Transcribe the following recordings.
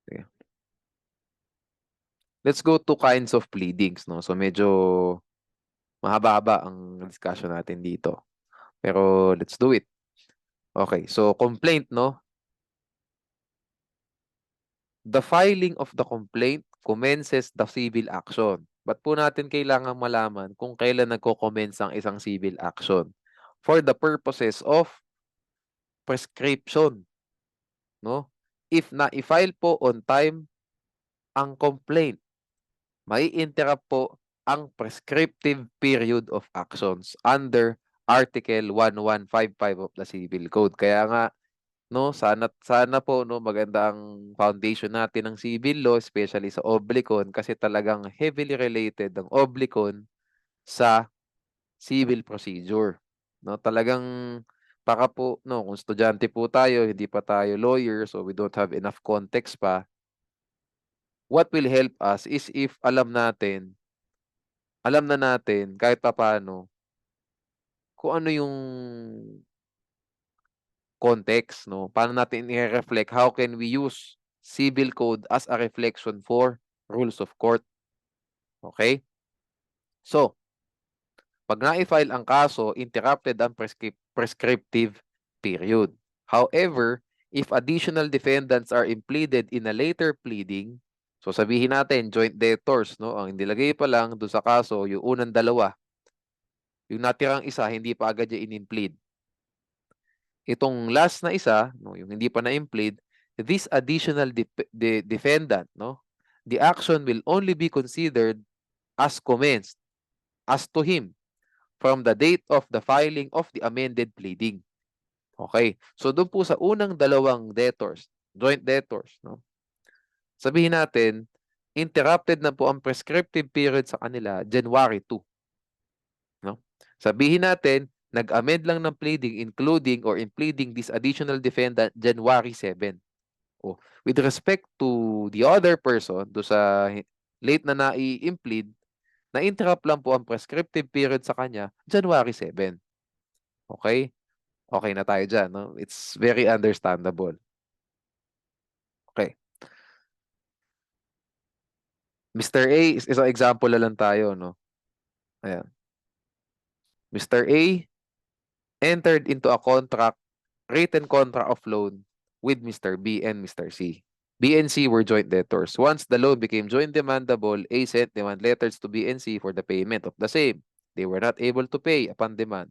Okay. Let's go to kinds of pleadings, no? So medyo mahaba-haba ang discussion natin dito. Pero let's do it. Okay, so complaint, no? The filing of the complaint commences the civil action. Ba't po natin kailangan malaman kung kailan nagko-commence ang isang civil action? For the purposes of prescription, no? If na-file po on time ang complaint, may interrupt po ang prescriptive period of actions under Article 1155 of the Civil Code. Kaya nga, no, sana po no maganda ang foundation natin ng civil law, especially sa Oblicon, kasi talagang heavily related ang Oblicon sa civil procedure. No, talagang baka po no, kung estudyante po tayo, hindi pa tayo lawyer, so we don't have enough context pa. What will help us is if alam na natin kahit papaano kung ano yung context, no? Paano natin i-reflect? How can we use civil code as a reflection for rules of court? Okay? So, pag na-file ang kaso, interrupted ang prescriptive period. However, if additional defendants are impleaded in a later pleading, so sabihin natin, joint debtors, no? Ang nilagay pa lang doon sa kaso, yung unang dalawa, yung natirang isa, hindi pa agad yung in-implead. Itong last na isa, no, yung hindi pa na-implead, this additional defendant, no, the action will only be considered as commenced as to him from the date of the filing of the amended pleading. Okay. So doon po sa unang dalawang debtors, joint debtors, no, sabihin natin, interrupted na po ang prescriptive period sa kanila January 2. No? Sabihin natin, nag-amend lang ng pleading including or in pleading this additional defendant January 7. Oh, with respect to the other person, do sa late na nai-implead, na-interrupt lang po ang prescriptive period sa kanya January 7. Okay? Okay na tayo dyan. No? It's very understandable. Okay. Mr. A, isang example na lang tayo. No? Ayan. Mr. A entered into a contract, written contract of loan with Mr. B and Mr. C. B and C were joint debtors. Once the loan became joint demandable, A sent demand letters to B and C for the payment of the same. They were not able to pay upon demand.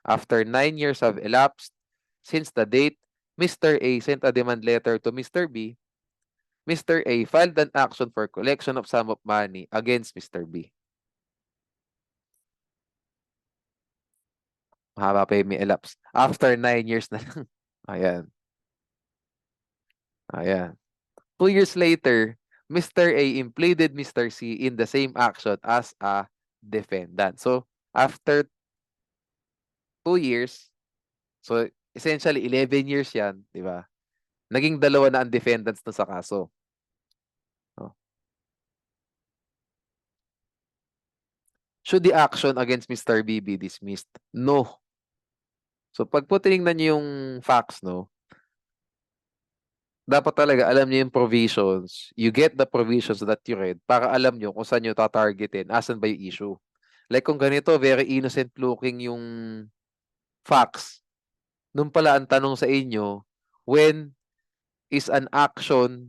After 9 years have elapsed since the date, Mr. A sent a demand letter to Mr. B. Mr. A filed an action for collection of sum of money against Mr. B. Mahaba pa yung may elapsed. After 9 years na lang. Ayan. Ayan. 2 years later, Mr. A impleaded Mr. C in the same action as a defendant. So, after 2 years, so essentially 11 years yan, di ba? Naging dalawa na ang defendants na sa kaso. No? Should the action against Mr. B be dismissed? No. So, pag po tinignan niyo yung facts, no, dapat talaga alam niyo yung provisions. You get the provisions that you read para alam niyo kung saan niyo tatargetin, asan ba yung issue. Like kung ganito, very innocent looking yung facts. Nung pala ang tanong sa inyo, when is an action,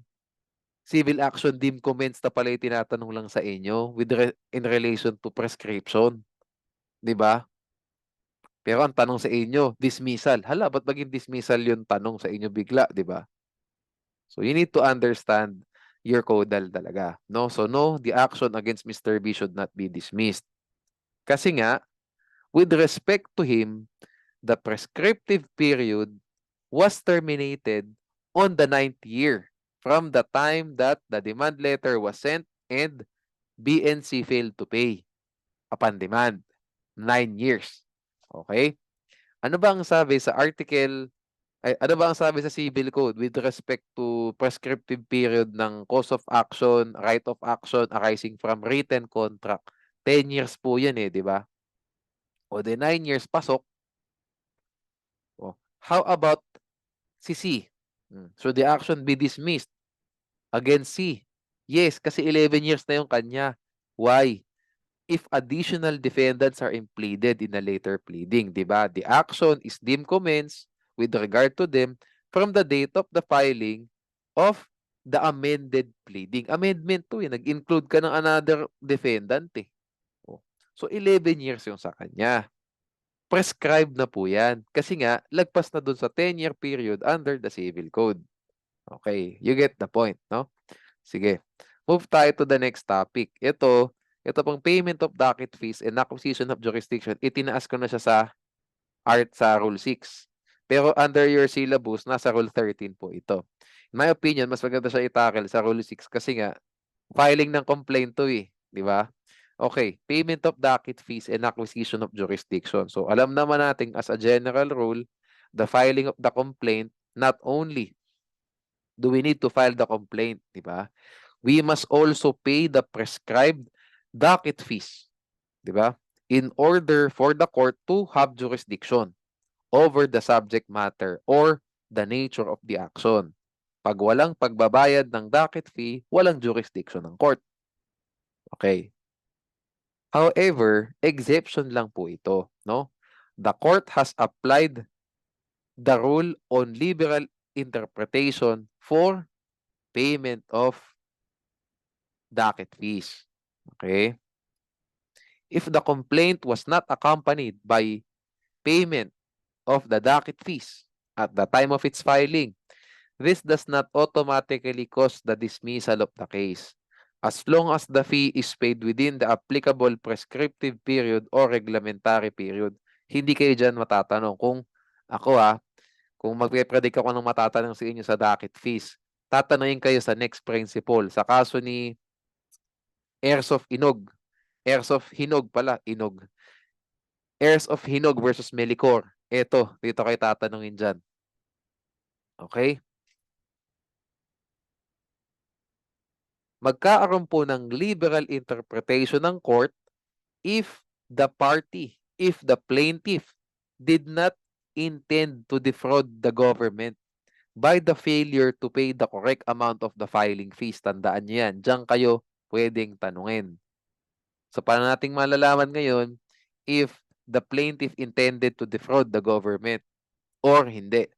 civil action deemed commenced na pala yung tinatanong lang sa inyo in relation to prescription. Di ba? Pero ang tanong sa inyo, dismissal. Hala, ba't maging dismissal yung tanong sa inyo bigla, di ba? So you need to understand your caudal talaga. No? So no, the action against Mr. B should not be dismissed. Kasi nga, with respect to him, the prescriptive period was terminated on the 9th year from the time that the demand letter was sent and BNC failed to pay upon demand. 9 years. Okay? Ano ba ang sabi sa article, ano ba ang sabi sa Civil Code with respect to prescriptive period ng cause of action, right of action arising from written contract? 10 years po yan di ba? O the 9 years pasok. O, how about si C? Should the action be dismissed? against C. Yes, kasi 11 years na yung kanya. Why? If additional defendants are pleaded in a later pleading, di ba? The action is deemed commenced with regard to them from the date of the filing of the amended pleading. Amendment to eh. Nag-include ka ng another defendant eh. Oh. So, 11 years yung sa kanya. Prescribed na po yan. Kasi nga, lagpas na dun sa 10-year period under the Civil Code. Okay, you get the point, no? Sige. Move tayo to the next topic. Ito pong payment of docket fees and acquisition of jurisdiction, itinaas ko na siya sa Rule 6. Pero under your syllabus, nasa Rule 13 po ito. In my opinion, mas maganda siya i-tackle sa Rule 6 kasi nga, filing ng complaint to eh. Di ba? Okay, payment of docket fees and acquisition of jurisdiction. So, alam naman natin as a general rule, the filing of the complaint, not only do we need to file the complaint, di ba? We must also pay the prescribed docket fees, di ba? In order for the court to have jurisdiction over the subject matter or the nature of the action. Pag walang pagbabayad ng docket fee, walang jurisdiction ng court. Okay. However, exception lang po ito, no? The court has applied the rule on liberal interpretation for payment of docket fees. Okay? If the complaint was not accompanied by payment of the docket fees at the time of its filing, this does not automatically cause the dismissal of the case, as long as the fee is paid within the applicable prescriptive period or reglementary period. Hindi kayo dyan matatanong. Kung magpe-predict ako ng matatanong sa inyo sa docket fees, tatanungin kayo sa next principle. Sa kaso ni Airsoft Hinog Inog. Heirs of Hinog versus Melicor. Dito kayo tatanungin dyan. Okay? Magkaaroon po ng liberal interpretation ng court if the plaintiff did not intend to defraud the government by the failure to pay the correct amount of the filing fees. Tandaan niyo yan. Diyan kayo pwedeng tanungin. So, paano nating malalaman ngayon if the plaintiff intended to defraud the government or hindi?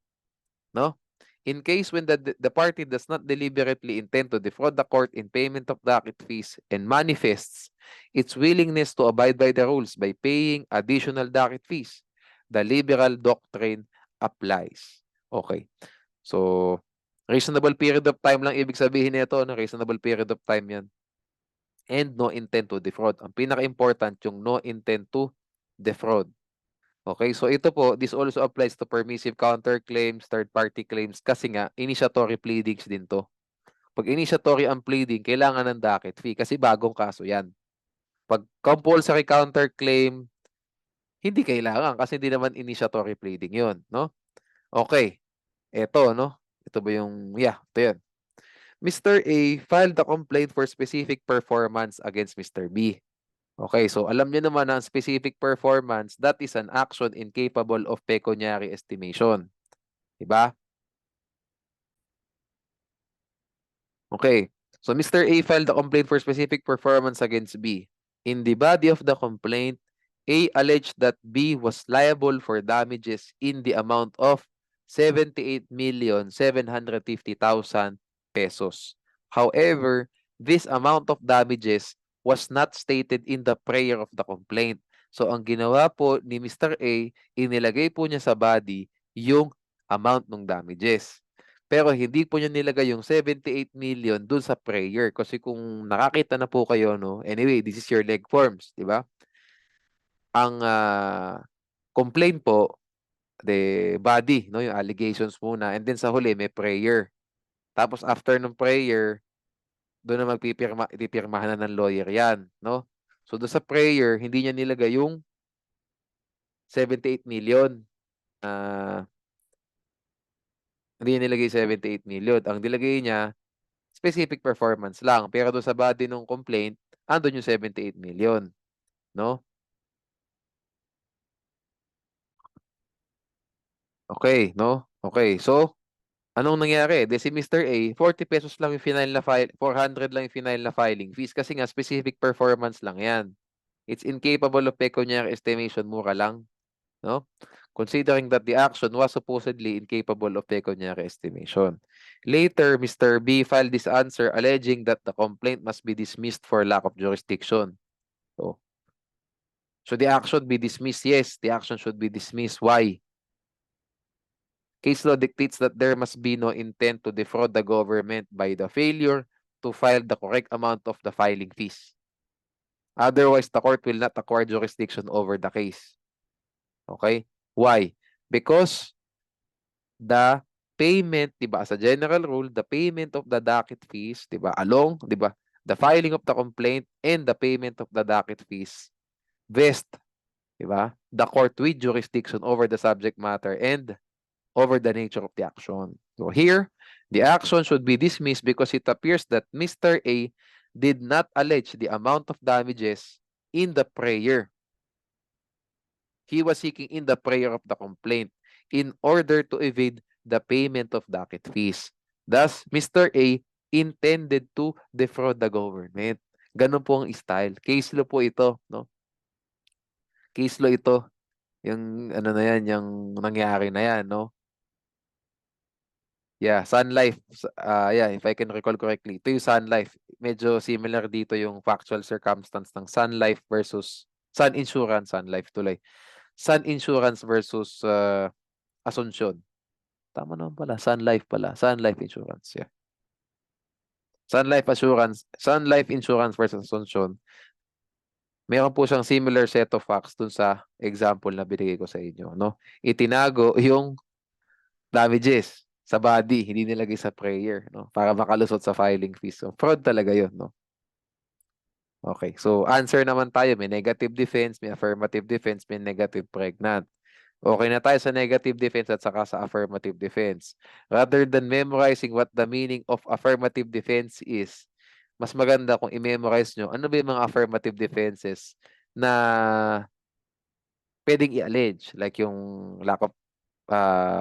No? In case when the party does not deliberately intend to defraud the court in payment of docket fees and manifests its willingness to abide by the rules by paying additional docket fees, the liberal doctrine applies. Okay. So, reasonable period of time lang ibig sabihin nito, no? Reasonable period of time yan. And no intent to defraud. Ang pinaka-important yung no intent to defraud. Okay, so ito po, this also applies to permissive counterclaims, third-party claims, kasi nga, initiatory pleadings din to. Pag initiatory ang pleading, kailangan ng docket fee kasi bagong kaso yan. Pag compulsory counterclaim, hindi kailangan kasi hindi naman initiatory pleading yun, no? Okay, ito, no? Ito ba yung, ito yan. Mr. A filed a complaint for specific performance against Mr. B. Okay, so alam niyo naman ang specific performance, that is an action incapable of pecuniary estimation. Diba? Okay, so Mr. A filed a complaint for specific performance against B. In the body of the complaint, A alleged that B was liable for damages in the amount of 78,750,000 pesos. However, this amount of damages was not stated in the prayer of the complaint. So, ang ginawa po ni Mr. A, inilagay po niya sa body yung amount ng damages. Pero hindi po niya nilagay yung 78 million dun sa prayer. Kasi kung nakakita na po kayo, no? Anyway, this is your leg forms, di ba? Ang complaint po, the body, no? Yung allegations muna. And then sa huli, may prayer. Tapos after ng prayer, doon na ipipirmahan na ng lawyer yan, no? So doon sa prayer, hindi niya nilagay yung 78 million. Hindi niya nilagay 78 million. Ang nilagay niya, specific performance lang. Pero doon sa body ng complaint, andun yung 78 million, no? Okay, no? Okay, so Anong nangyari? Si Mr. A, 40 pesos lang yung final na file, 400 lang yung final na filing fees kasi nga specific performance lang yan. It's incapable of pecuniary estimation, mura lang, no? Considering that the action was supposedly incapable of pecuniary estimation. Later, Mr. B filed this answer alleging that the complaint must be dismissed for lack of jurisdiction. So, should the action be dismissed? Yes, the action should be dismissed. Why? Case law dictates that there must be no intent to defraud the government by the failure to file the correct amount of the filing fees. Otherwise, the court will not acquire jurisdiction over the case. Okay? Why? Because the payment, diba, as a general rule, the payment of the docket fees, diba, along, diba, the filing of the complaint and the payment of the docket fees vest, diba, the court with jurisdiction over the subject matter and over the nature of the action. So here, the action should be dismissed because it appears that Mr. A did not allege the amount of damages in the prayer. He was seeking in the prayer of the complaint in order to evade the payment of docket fees. Thus, Mr. A intended to defraud the government. Ganun po ang style. Case law po ito, no? Case law ito. Yung ano na yan, yung nangyari na yan, no? Yeah, Sun Life. Yeah, if I can recall correctly. Ito yung Sun Life. Medyo similar dito yung factual circumstance ng Sun Life versus Sun Insurance, Sun Life tuloy. Sun Insurance versus Asuncion. Tama naman pala. Sun Life pala. Sun Life Insurance. Yeah. Sun Life Assurance, Sun Life Insurance versus Asuncion. Meron po siyang similar set of facts dun sa example na binigay ko sa inyo, no? Itinago yung damages sa body, hindi nilagay sa prayer, no? Para makalusot sa filing fees. So, fraud talaga yun, no? Okay, so answer naman tayo. May negative defense, may affirmative defense, may negative pregnant. Okay na tayo sa negative defense at saka sa affirmative defense. Rather than memorizing what the meaning of affirmative defense is, mas maganda kung i-memorize nyo ano ba yung mga affirmative defenses na pwedeng i-allege. Like yung lack of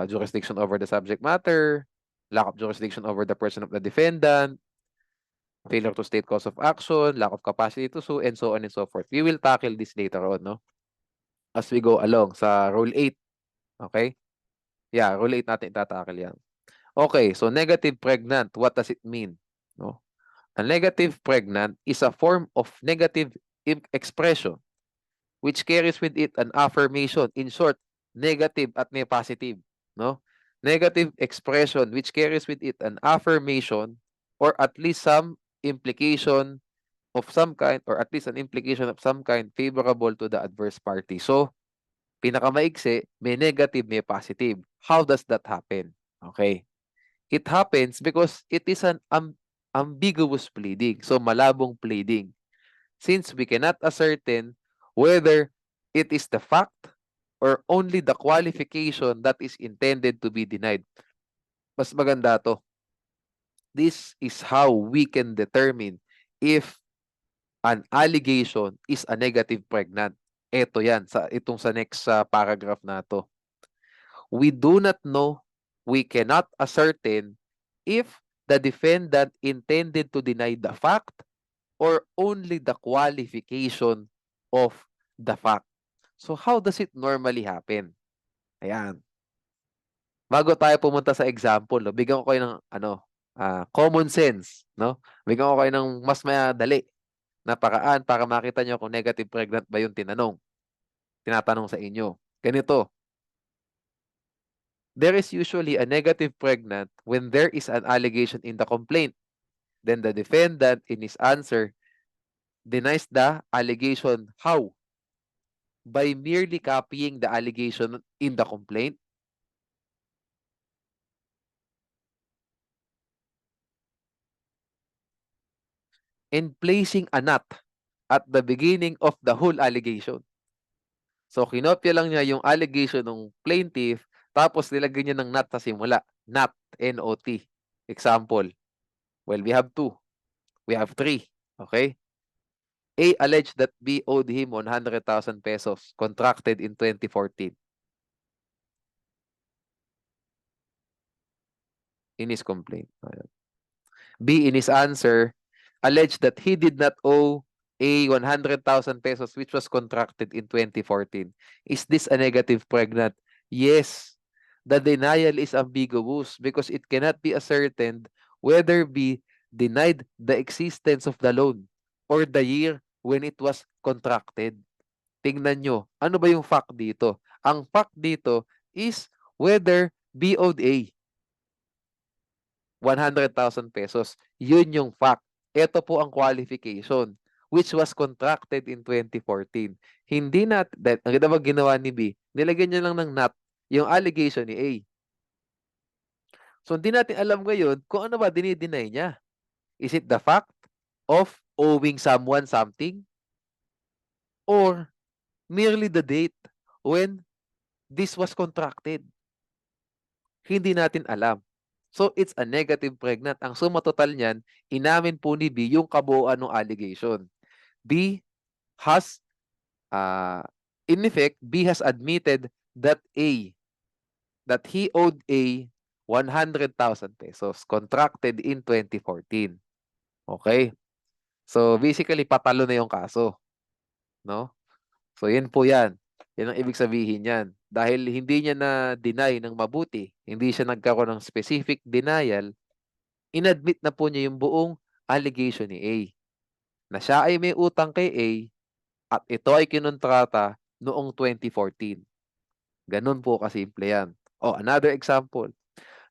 jurisdiction over the subject matter, lack of jurisdiction over the person of the defendant, failure to state cause of action, lack of capacity to sue, and so on and so forth. We will tackle this later on, no? As we go along sa Rule 8. Okay? Yeah, Rule 8 natin itatakil yan. Okay, so negative pregnant, what does it mean? No? A negative pregnant is a form of negative expression which carries with it an affirmation. In short, negative at may positive. No? Negative expression which carries with it an affirmation or at least some implication of some kind or at least an implication of some kind favorable to the adverse party. So, pinakamaiksi, may negative, may positive. How does that happen? Okay. It happens because it is an ambiguous pleading. So, malabong pleading. Since we cannot ascertain whether it is the fact or only the qualification that is intended to be denied. Mas maganda to. This is how we can determine if an allegation is a negative pregnant. Ito yan, itong sa next paragraph na to. We do not know, we cannot ascertain if the defendant intended to deny the fact or only the qualification of the fact. So how does it normally happen? Ayan. Bago tayo pumunta sa example, no, bigyan ko kayo ng common sense, no? Bigyan ko kayo ng mas madali na paraan para makita nyo kung negative pregnant ba yung tinatanong sa inyo. Ganito. There is usually a negative pregnant when there is an allegation in the complaint. Then the defendant in his answer denies the allegation. How? By merely copying the allegation in the complaint. And placing a not at the beginning of the whole allegation. So, kinopya lang niya yung allegation ng plaintiff, tapos nilagay niya ng not sa simula. Not, N-O-T. Example. Well, we have 2. We have 3. Okay? A alleged that B owed him 100,000 pesos contracted in 2014. in his complaint. Ayan. B, in his answer, alleged that he did not owe A 100,000 pesos which was contracted in 2014. Is this a negative pregnant? Yes. The denial is ambiguous because it cannot be ascertained whether B denied the existence of the loan or the year when it was contracted. Tingnan nyo, ano ba yung fact dito? Ang fact dito is whether B owed A 100,000 pesos. Yun yung fact. Ito po ang qualification which was contracted in 2014. Hindi ang ginawa ginawa ni B, nilagyan niya lang ng not yung allegation ni A. So hindi natin alam ngayon kung ano ba dinideny niya. Is it the fact of owing someone something or merely the date when this was contracted? Hindi natin alam. So, it's a negative pregnant. Ang suma total niyan, inamin po ni B yung kabuuan ng allegation. B has, in effect, B has admitted that that he owed A 100,000 pesos contracted in 2014. Okay? So, basically, patalo na yung kaso. No? So, yun po yan. Yan ang ibig sabihin yan. Dahil hindi niya na-deny ng mabuti, hindi siya nagkaroon ng specific denial, inadmit na po niya yung buong allegation ni A. Na siya ay may utang kay A at ito ay kinontrata noong 2014. Ganun po kasimple yan. Oh, another example.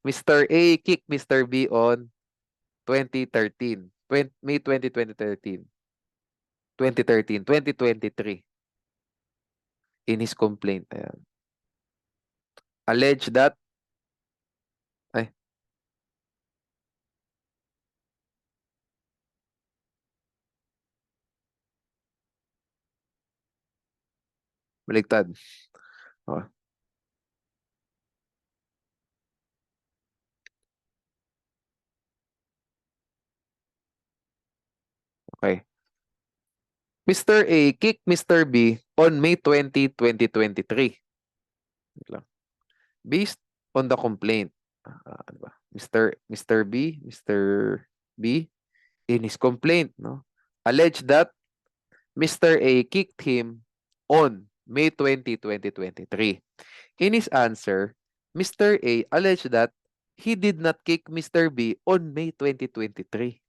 Mr. A kicked Mr. B on 2013. May 2013. 2023. In his complaint. Ayan. Allege that ay, baligtad. Oh, okay. Mr. A kicked Mr. B on May 20, 2023. Wait lang. Based on the complaint. Ano ba? Mr. B in his complaint, no? Alleged that Mr. A kicked him on May 20, 2023. In his answer, Mr. A alleged that he did not kick Mr. B on May 2023.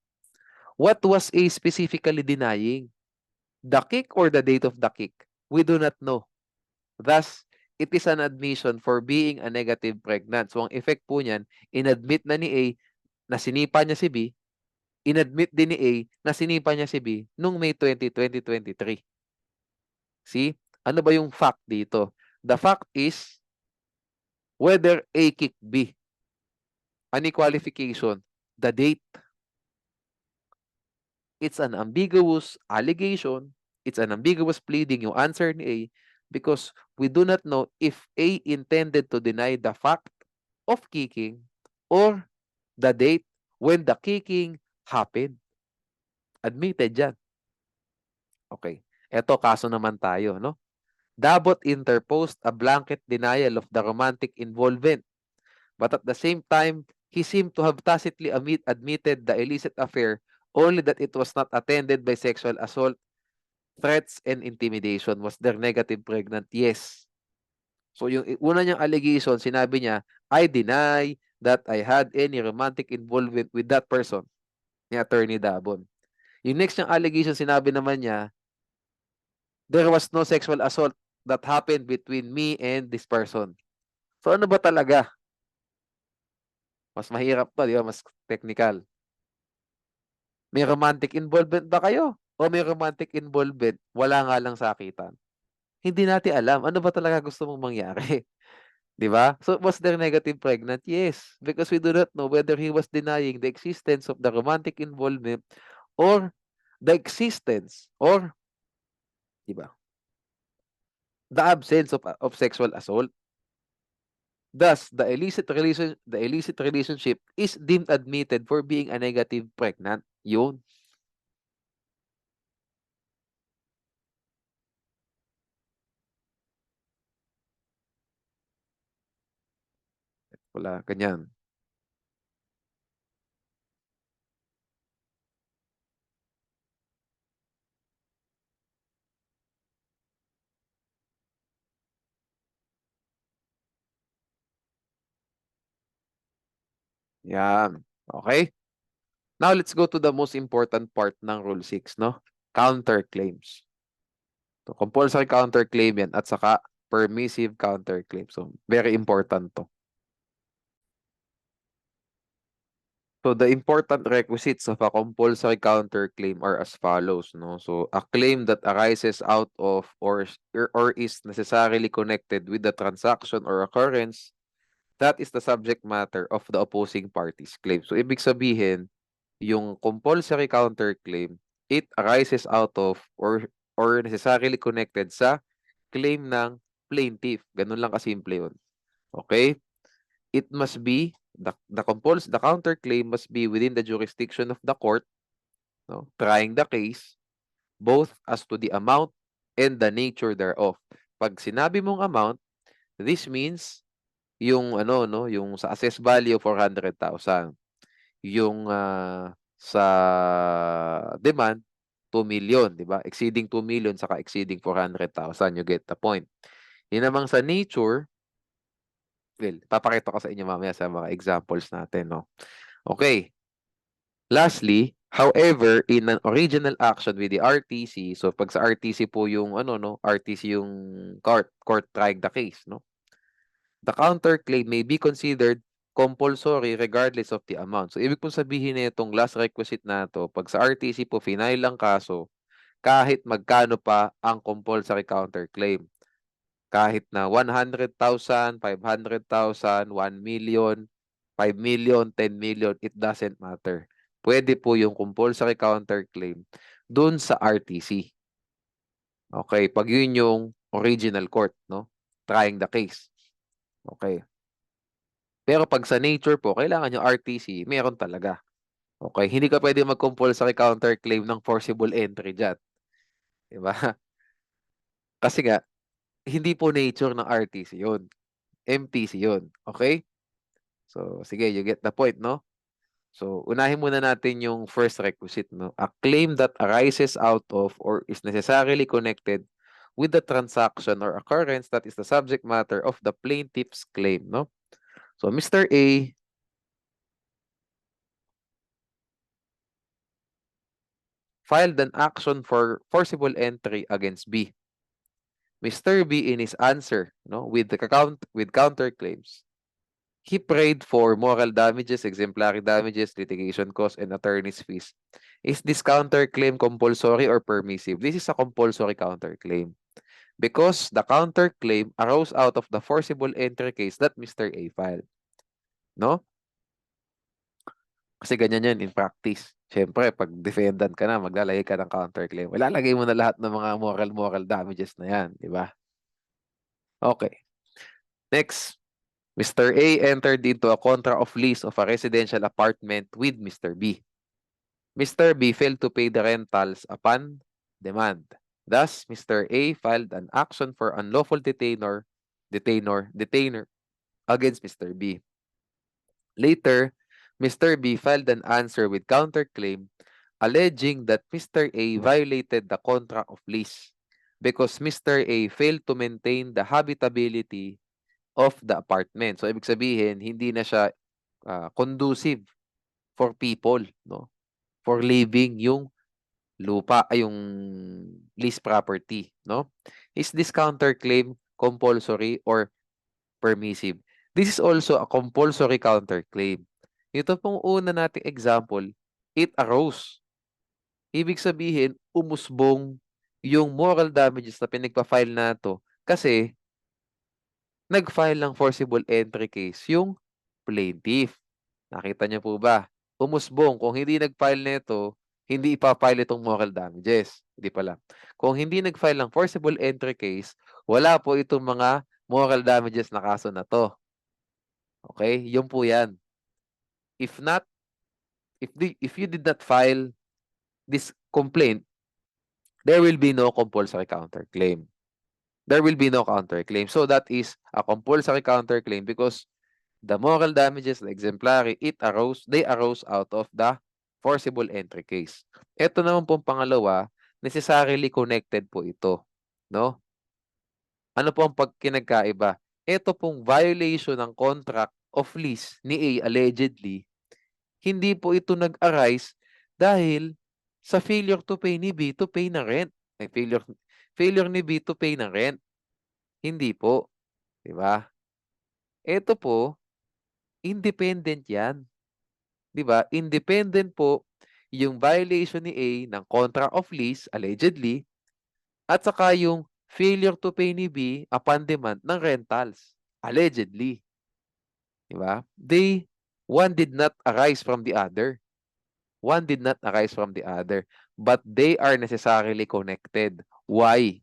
What was A specifically denying? The kick or the date of the kick? We do not know. Thus, it is an admission for being a negative pregnant. So, ang effect po niyan, inadmit na ni A na sinipa niya si B, inadmit din ni A na sinipa niya si B noong May 20, 2023. See? Ano ba yung fact dito? The fact is whether A kicked B. Any qualification? The date. It's an ambiguous allegation. It's an ambiguous pleading yung answer ni A because we do not know if A intended to deny the fact of kicking or the date when the kicking happened. Admitted yan. Okay. Eto, kaso naman tayo, no? Dabot interposed a blanket denial of the romantic involvement. But at the same time, he seemed to have tacitly admitted the illicit affair, only that it was not attended by sexual assault, threats, and intimidation. Was there negative pregnant? Yes. So yung una niyang allegation, sinabi niya, I deny that I had any romantic involvement with that person, ni Attorney Dabon. Yung next niyang allegation, sinabi naman niya, there was no sexual assault that happened between me and this person. So ano ba talaga? Mas mahirap pa, di ba? Mas technical. May romantic involvement ba kayo? O may romantic involvement, wala nga lang sakitan? Hindi natin alam. Ano ba talaga gusto mong mangyari? Di ba? So, was there negative pregnant? Yes. Because we do not know whether he was denying the existence of the romantic involvement or the existence or, di ba? The absence of sexual assault. Thus, the illicit relationship is deemed admitted for being a negative pregnant. Yun. Wala, ganyan. Yan. Okay? Now, let's go to the most important part ng Rule 6, no? Counterclaims. So, compulsory counterclaim yan at saka permissive counterclaim. So, very important to. So, the important requisites of a compulsory counterclaim are as follows, no? So, a claim that arises out of or is necessarily connected with the transaction or occurrence that is the subject matter of the opposing party's claim. So, ibig sabihin, yung compulsory counterclaim, it arises out of or necessarily connected sa claim ng plaintiff. Ganun lang kasimple yun. Okay? It must be the counterclaim must be within the jurisdiction of the court, no, trying the case, both as to the amount and the nature thereof. Pag sinabi mong amount, this means yung ano no, yung sa assessed value 400,000. Yung sa demand 2 million, di ba? Exceeding 2 million saka exceeding 400,000, you get the point. Yun namang sa nature, well, papakita ko sa inyo mamaya sa mga examples natin, no? Okay. Lastly, however, in an original action with the RTC, so pag sa RTC po yung ano, no? RTC yung court trying the case, no? The counterclaim may be considered compulsory regardless of the amount. So, ibig pong sabihin na itong last requisite na to, pag sa RTC po, final lang kaso, kahit magkano pa ang compulsory counterclaim. Kahit na 100,000, 500,000, 1 million, 5 million, 10 million, it doesn't matter. Pwede po yung compulsory counterclaim dun sa RTC. Okay, pag yun yung original court, no? Trying the case. Okay. Pero pag sa nature po, kailangan yung RTC, meron talaga. Okay, hindi ka pwede mag-compulsory counterclaim ng forcible entry dyan. Diba? Kasi nga, hindi po nature ng RTC yun. MTC yun. Okay? So, sige, you get the point, no? So, unahin muna natin yung first requisite, no? A claim that arises out of or is necessarily connected with the transaction or occurrence that is the subject matter of the plaintiff's claim, no? So, Mr. A filed an action for forcible entry against B. Mr. B, in his answer, no, with counterclaims, he prayed for moral damages, exemplary damages, litigation costs, and attorney's fees. Is this counterclaim compulsory or permissive? This is a compulsory counterclaim because the counterclaim arose out of the forcible entry case that Mr. A filed. No? Kasi ganyan yan in practice. Siyempre, pag defendant ka na, maglalagay ka ng counterclaim. Ilalagay mo na lahat ng mga moral damages na yan. Di ba? Okay. Next. Mr. A entered into a contract of lease of a residential apartment with Mr. B. Mr. B failed to pay the rentals upon demand. Thus, Mr. A filed an action for unlawful detainer against Mr. B. Later, Mr. B filed an answer with counterclaim alleging that Mr. A violated the contract of lease because Mr. A failed to maintain the habitability of the apartment. So, ibig sabihin, hindi na siya conducive for people, no? For living yung lupa, ay yung lease property, no? Is this counterclaim compulsory or permissive? This is also a compulsory counterclaim. Ito pong una nating example, it arose. Ibig sabihin, umusbong yung moral damages na pinagpa-file nato kasi nag-file ng forcible entry case yung plaintiff. Nakita niyo po ba? Umusbong. Kung hindi nag-file nito, hindi ipa-file itong moral damages. Hindi pala. Kung hindi nag-file ng forcible entry case, wala po itong mga moral damages na kaso na to. Okay? Yun po yan. If not, if you did not file this complaint, there will be no compulsory counterclaim. There will be no counterclaim. So that is a compulsory counterclaim because the moral damages, the exemplary, they arose out of the forcible entry case. Ito naman pong pangalawa, necessarily connected po ito. No? Ano po ang pagkinagkaiba? Ito pong violation ng contract of lease ni A allegedly Hindi po ito nag-arise dahil sa failure to pay ni B to pay ng rent. Ay, failure ni B to pay ng rent. Hindi po. Di ba? Ito po, independent yan. Di ba? Independent po yung violation ni A ng contract of lease, allegedly, at saka yung failure to pay ni B upon demand ng rentals, allegedly. Di ba? One did not arise from the other. One did not arise from the other. But they are necessarily connected. Why?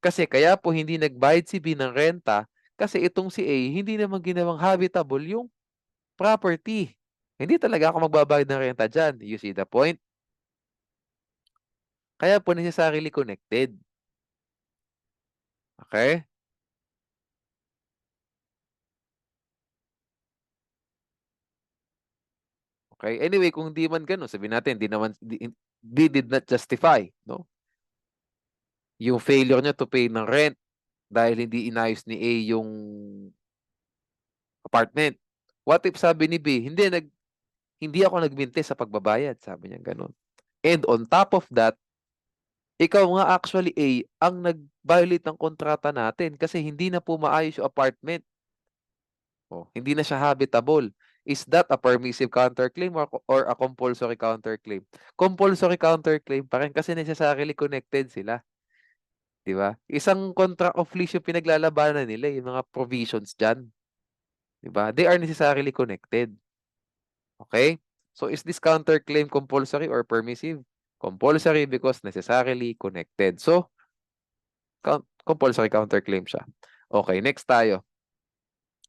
Kasi kaya po hindi nagbayad si B ng renta kasi itong si A hindi naman ginawang habitable yung property. Hindi talaga ako magbabayad ng renta dyan. You see the point? Kaya po necessarily connected. Okay? Okay? Anyway, kung di man ganun, sabihin natin, they did not justify, no? Yung failure niya to pay ng rent dahil hindi inayos ni A yung apartment. What if sabi ni B, hindi ako nagbinte sa pagbabayad, sabi niya ganun. And on top of that, ikaw nga actually A ang nag-violate ng kontrata natin kasi hindi na po maayos yung apartment. Oh, hindi na siya habitable. Is that a permissive counterclaim or a compulsory counterclaim? Compulsory counterclaim pa rin kasi necessarily connected sila. Di ba? Isang contract of lease yung pinaglalabanan nila, yung mga provisions dyan. Di ba? They are necessarily connected. Okay? So, is this counterclaim compulsory or permissive? Compulsory because necessarily connected. So, compulsory counterclaim siya. Okay, next tayo.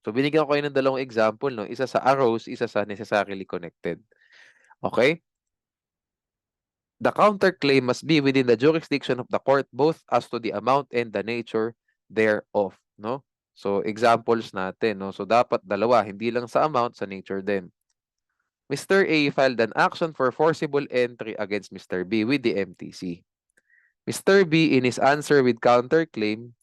So, binigyan ko kayo ng dalawang example, no? Isa sa arose, isa sa necessarily connected. Okay? The counterclaim must be within the jurisdiction of the court both as to the amount and the nature thereof, no? So, examples natin, no? So, dapat dalawa, hindi lang sa amount, sa nature din. Mr. A filed an action for forcible entry against Mr. B with the MTC. Mr. B, in his answer with counterclaim,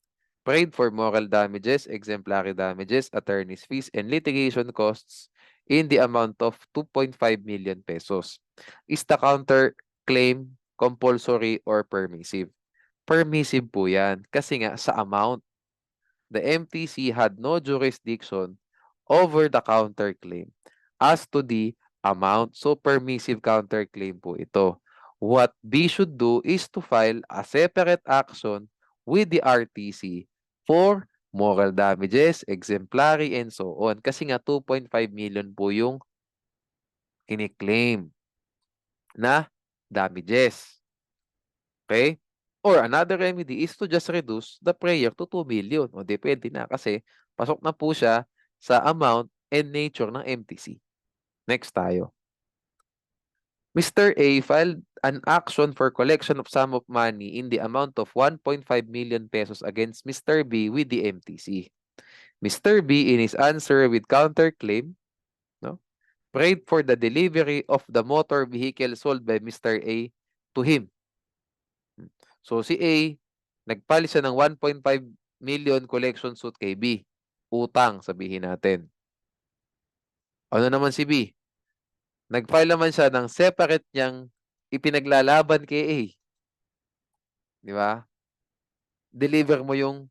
paid for moral damages, exemplary damages, attorney's fees, and litigation costs in the amount of 2.5 million pesos. Is the counterclaim compulsory or permissive? Permissive po yan kasi nga sa amount. The MTC had no jurisdiction over the counterclaim as to the amount. So, permissive counterclaim po ito. What B should do is to file a separate action with the RTC for moral damages, exemplary, and so on. Kasi nga 2.5 million po yung kiniklaim na damages. Okay? Or another remedy is to just reduce the prayer to 2 million. O depende na kasi pasok na po siya sa amount and nature ng MTC. Next tayo. Mr. A filed an action for collection of sum of money in the amount of 1.5 million pesos against Mr. B with the MTC. Mr. B, in his answer with counterclaim, no, prayed for the delivery of the motor vehicle sold by Mr. A to him. So si A, nagpalit siya ng 1.5 million collection suit kay B. Utang, sabihin natin. Ano naman si B? Nag-file naman siya ng separate niyang ipinaglalaban kay A. Di ba? Deliver mo yung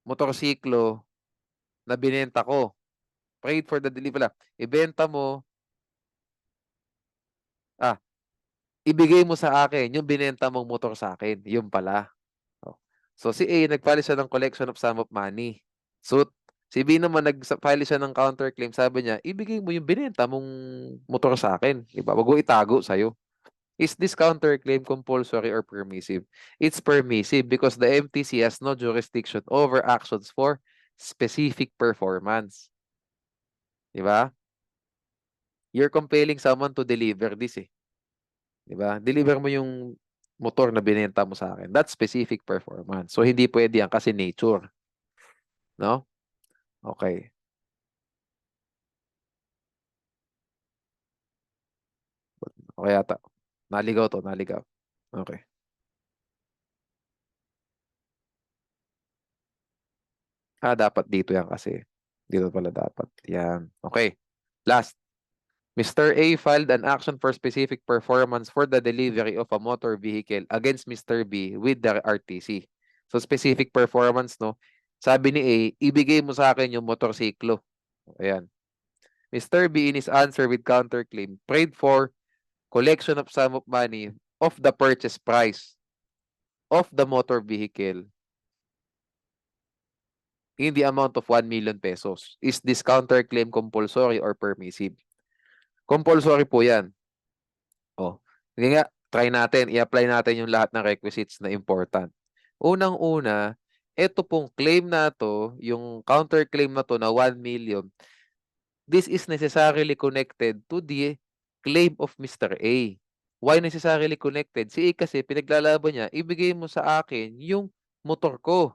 motorsiklo na binenta ko. Paid for the delivery. Ibenta mo, ah, ibigay mo sa akin yung binenta mong motor sa akin. Yung pala. Oh. So si A, nag-file siya ng collection of sum of money. Suit. Si B naman, nag-file siya ng counterclaim. Sabi niya, ibigay mo yung binenta mong motor sa akin. Diba? Wag mo itago sa'yo. Is this counterclaim compulsory or permissive? It's permissive because the MTC has no jurisdiction over actions for specific performance. Diba? You're compelling someone to deliver this eh. Diba? Deliver mo yung motor na binenta mo sa akin. That's specific performance. So, hindi pwede yan kasi nature. No? Okay. Okay ata. Naligaw to, naligaw. Okay. Dapat dito yan kasi. Dito pala dapat. Yan. Okay. Last. Mr. A filed an action for specific performance for the delivery of a motor vehicle against Mr. B with the RTC. So, specific performance, no? Sabi ni A, ibigay mo sa akin yung motorsiklo. Ayan. Mr. B in his answer with counterclaim prayed for collection of sum of money of the purchase price of the motor vehicle in the amount of 1 million pesos. Is this counterclaim compulsory or permissive? Compulsory po yan. Oh, sige nga, try natin. I-apply natin yung lahat ng requisites na important. Unang-una, ito pong claim na to, yung counterclaim na to na 1 million, this is necessarily connected to the claim of Mr. A. Why necessarily connected? Si A kasi pinaglalaban niya, ibigay mo sa akin yung motor ko.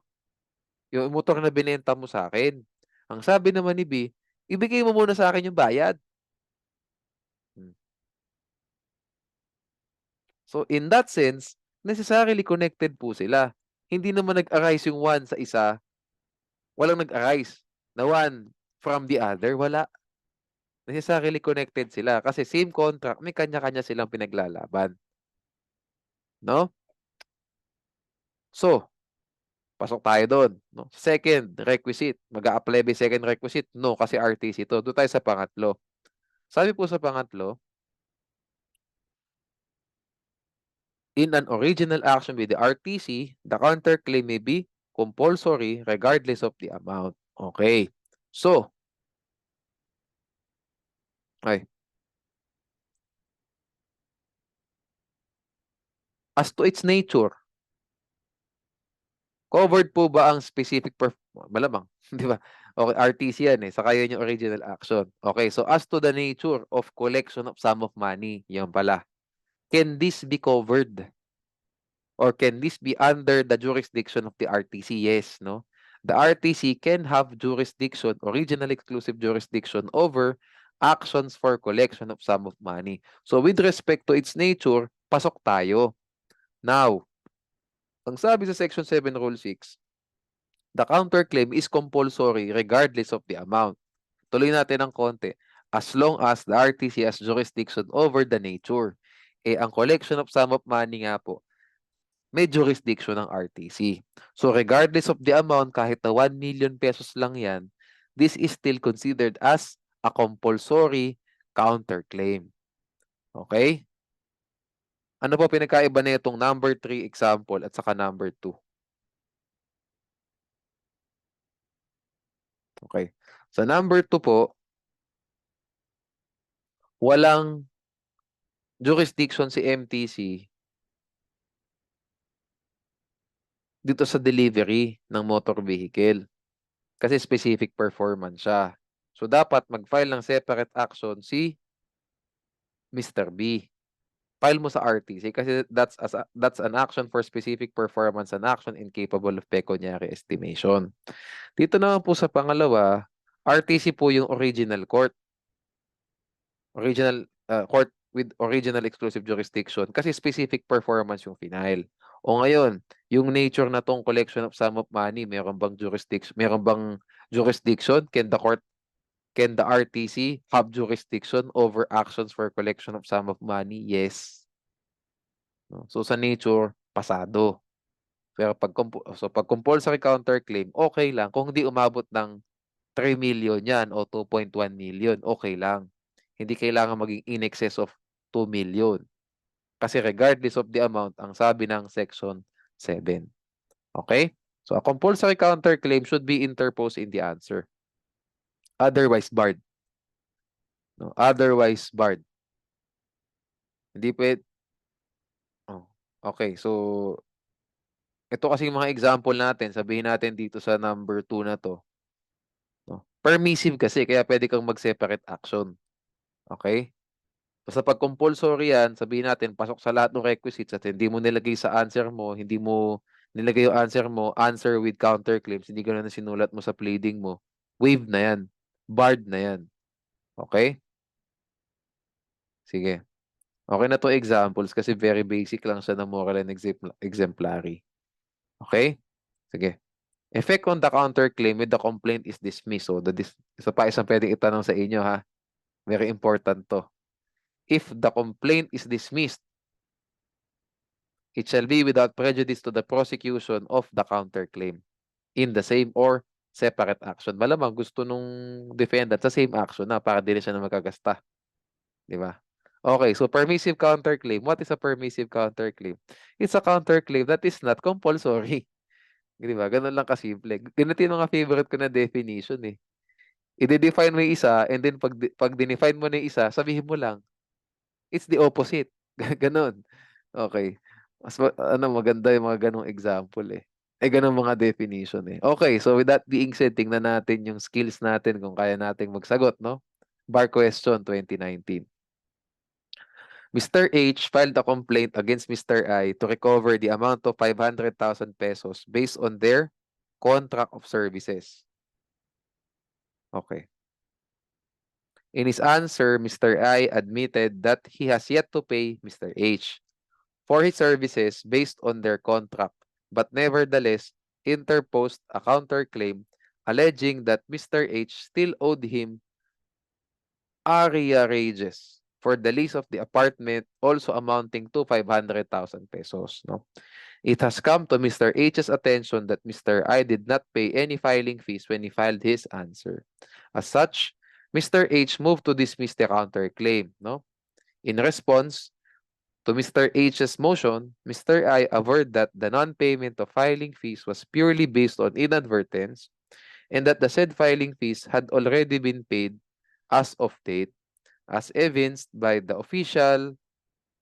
Yung motor na binenta mo sa akin. Ang sabi naman ni B, ibigay mo muna sa akin yung bayad. Hmm. So in that sense, necessarily connected po sila. Hindi naman nag-arise yung one sa isa, walang nag-arise na one from the other, wala. Necessarily connected sila kasi same contract, may kanya-kanya silang pinaglalaban. No? So, pasok tayo doon. No? Second requisite, mag-a-apply by second requisite? No, kasi RTC to. Doon tayo sa pangatlo. Sabi po sa pangatlo, in an original action with the RTC, the counterclaim may be compulsory regardless of the amount. Okay. So, ay, as to its nature, covered po ba ang specific malamang, di ba? Okay, RTC yan eh. Saka yun yung original action. Okay, so as to the nature of collection of sum of money, yan pala. Can this be covered? Or can this be under the jurisdiction of the RTC? Yes, no? The RTC can have jurisdiction, original exclusive jurisdiction over actions for collection of sum of money. So with respect to its nature, pasok tayo. Now, ang sabi sa Section 7 Rule 6, the counterclaim is compulsory regardless of the amount. Tuloy natin ng konti. As long as the RTC has jurisdiction over the nature. Eh, ang collection of sum of money nga po, may jurisdiction ng RTC. So regardless of the amount, kahit na 1 million pesos lang yan, this is still considered as a compulsory counterclaim. Okay? Ano po pinagkaiba na itong number 3 example at saka number 2? Okay. Sa number 2 po, walang jurisdiction si MTC dito sa delivery ng motor vehicle. Kasi specific performance siya. So, dapat mag-file ng separate action si Mr. B. File mo sa RTC kasi that's an action for specific performance, an action incapable of pecuniary estimation. Dito naman po sa pangalawa, RTC po yung original court. Original court with original exclusive jurisdiction kasi specific performance yung final. O ngayon, yung nature na tong collection of sum of money, meron bang jurisdiction? Meron bang jurisdiction? Can the RTC have jurisdiction over actions for collection of sum of money? Yes. No? So sa nature, pasado. Pero pag compulsory counterclaim, okay lang. Kung hindi umabot ng 3 million yan o 2.1 million, okay lang. Hindi kailangan maging in excess of 2 million. Kasi regardless of the amount, ang sabi ng Section 7. Okay? So a compulsory counterclaim should be interposed in the answer. Otherwise barred. No? Otherwise barred. Hindi pwede. Oh, okay, so ito kasi yung mga example natin, sabihin natin dito sa number 2 na to. No? Permissive kasi, kaya pwede kang mag-separate action. Okay? Basta pag compulsory yan, sabihin natin, pasok sa lahat ng requisites at hindi mo nilagay sa answer mo, hindi mo nilagay yung answer mo, answer with counterclaims, hindi gano'n na sinulat mo sa pleading mo, waive na yan. Barred na yan. Okay? Sige. Okay na to examples kasi very basic lang siya ng moral and exemplary. Okay? Sige. Effect on the counterclaim with the complaint is dismissed. So, isa pa isang pwedeng itanong sa inyo ha. Very important to. If the complaint is dismissed, it shall be without prejudice to the prosecution of the counterclaim in the same or separate action. Malamang gusto nung defendant sa same action na para di na siya na magkagasta. Di ba? Okay, so permissive counterclaim. What is a permissive counterclaim? It's a counterclaim that is not compulsory. Di ba? Ganun lang kasimple. Ganito yung mga favorite ko na definition eh. I-define mo yung isa and then pag dinefine mo na yung isa, sabihin mo lang, it's the opposite. Ganon. Okay. Maganda yung mga ganong example eh. Ganong mga definition eh. Okay, so with that being said, tingnan natin yung skills natin kung kaya nating magsagot, no? Bar question 2019. Mr. H filed a complaint against Mr. I to recover the amount of 500,000 pesos based on their contract of services. Okay. In his answer, Mr. I admitted that he has yet to pay Mr. H for his services based on their contract, but nevertheless interposed a counterclaim alleging that Mr. H still owed him arrearages for the lease of the apartment, also amounting to 500,000 pesos. No? It has come to Mr. H's attention that Mr. I did not pay any filing fees when he filed his answer. As such, Mr. H moved to dismiss the counterclaim. No? In response to Mr. H's motion, Mr. I averred that the non-payment of filing fees was purely based on inadvertence and that the said filing fees had already been paid as of date, as evinced by the official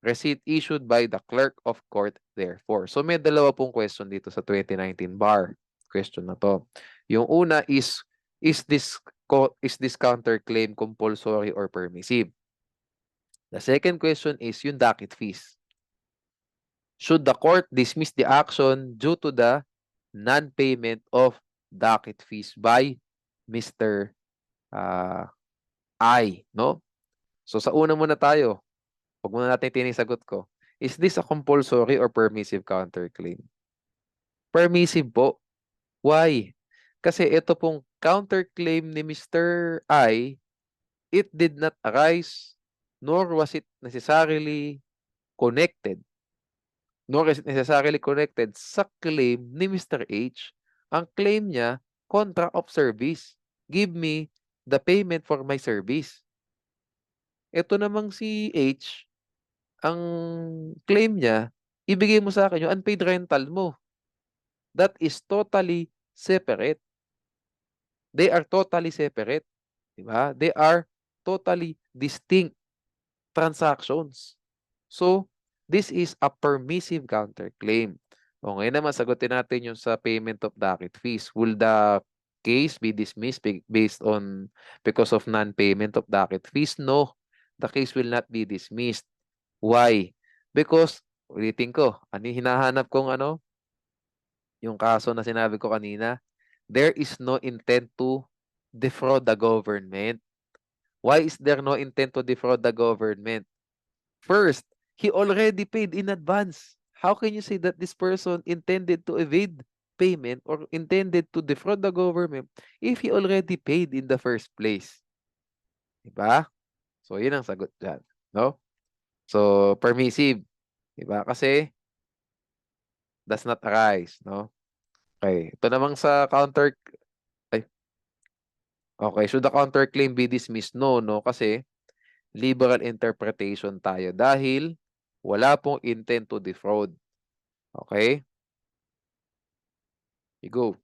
receipt issued by the clerk of court therefore. So may dalawa pong question dito sa 2019 bar question na to. Yung una is this counterclaim compulsory or permissive? The second question is yung docket fees. Should the court dismiss the action due to the non-payment of docket fees by Mr. I, no? So sa una muna tayo. Huwag muna natin tinisagot ko. Is this a compulsory or permissive counterclaim? Permissive po. Why? Kasi ito pong counterclaim ni Mr. I, it did not arise, nor was it necessarily connected sa claim ni Mr. H. Ang claim niya, contract of service. Give me the payment for my service. Ito namang si H, ang claim niya, ibigay mo sa akin yung unpaid rental mo. That is totally separate. They are totally separate. Diba? They are totally distinct transactions. So, this is a permissive counterclaim. O ngayon naman, sagutin natin yung sa payment of docket fees. Will the case be dismissed because of non-payment of docket fees? No, the case will not be dismissed. Why? Because, ulitin ko, hinahanap kong yung kaso na sinabi ko kanina, there is no intent to defraud the government. Why is there no intent to defraud the government? First, he already paid in advance. How can you say that this person intended to evade payment or intended to defraud the government if he already paid in the first place? Diba? So, yun ang sagot dyan. No? So, permissive. Diba? Kasi, does not arise. No? Okay. Ito namang sa okay. Should the counterclaim be dismissed? No, no. Kasi, liberal interpretation tayo dahil wala pong intent to defraud. Okay? You go.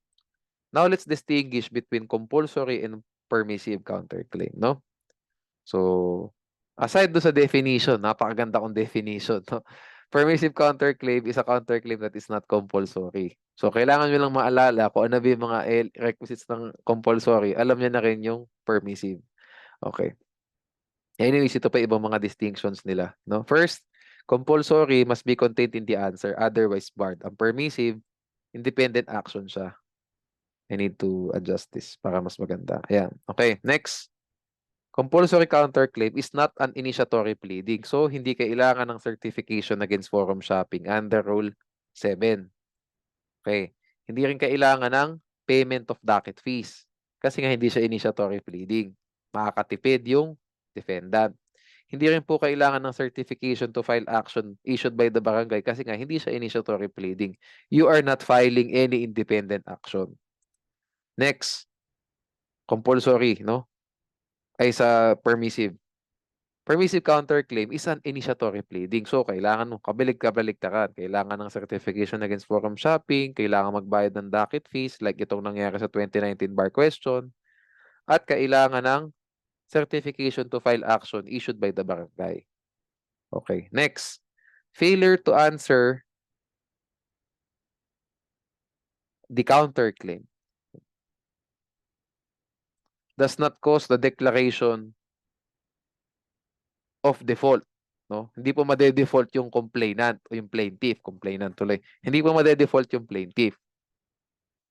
Now, let's distinguish between compulsory and permissive counterclaim, no? So, aside do sa definition, napakaganda kong definition, no? Permissive counterclaim is a counterclaim that is not compulsory. So, kailangan nyo lang maalala kung ano ba yung mga requisites ng compulsory. Alam nyo na rin yung permissive. Okay. Anyways, ito pa ibang mga distinctions nila, no? First, compulsory must be contained in the answer, otherwise barred. Ang permissive, independent action siya. I need to adjust this para mas maganda. Ayan. Okay, next. Compulsory counterclaim is not an initiatory pleading. So, hindi kailangan ng certification against forum shopping under Rule 7. Okay. Hindi rin kailangan ng payment of docket fees. Kasi nga hindi siya initiatory pleading. Makakatipid yung defendant. Hindi rin po kailangan ng certification to file action issued by the barangay kasi nga hindi siya initiatory pleading. You are not filing any independent action. Next, compulsory, no? Ay sa permissive. Permissive counterclaim is an initiatory pleading. So, kailangan mo kabalig-kabaligtaran. Kailangan ng certification against forum shopping, kailangan magbayad ng docket fees like itong nangyari sa 2019 bar question, at kailangan ng certification to file action issued by the barangay. Okay, next. Failure to answer the counterclaim does not cause the declaration of default. No? Hindi po made-default yung complainant o yung plaintiff. Complainant tuloy. Hindi po made-default yung plaintiff.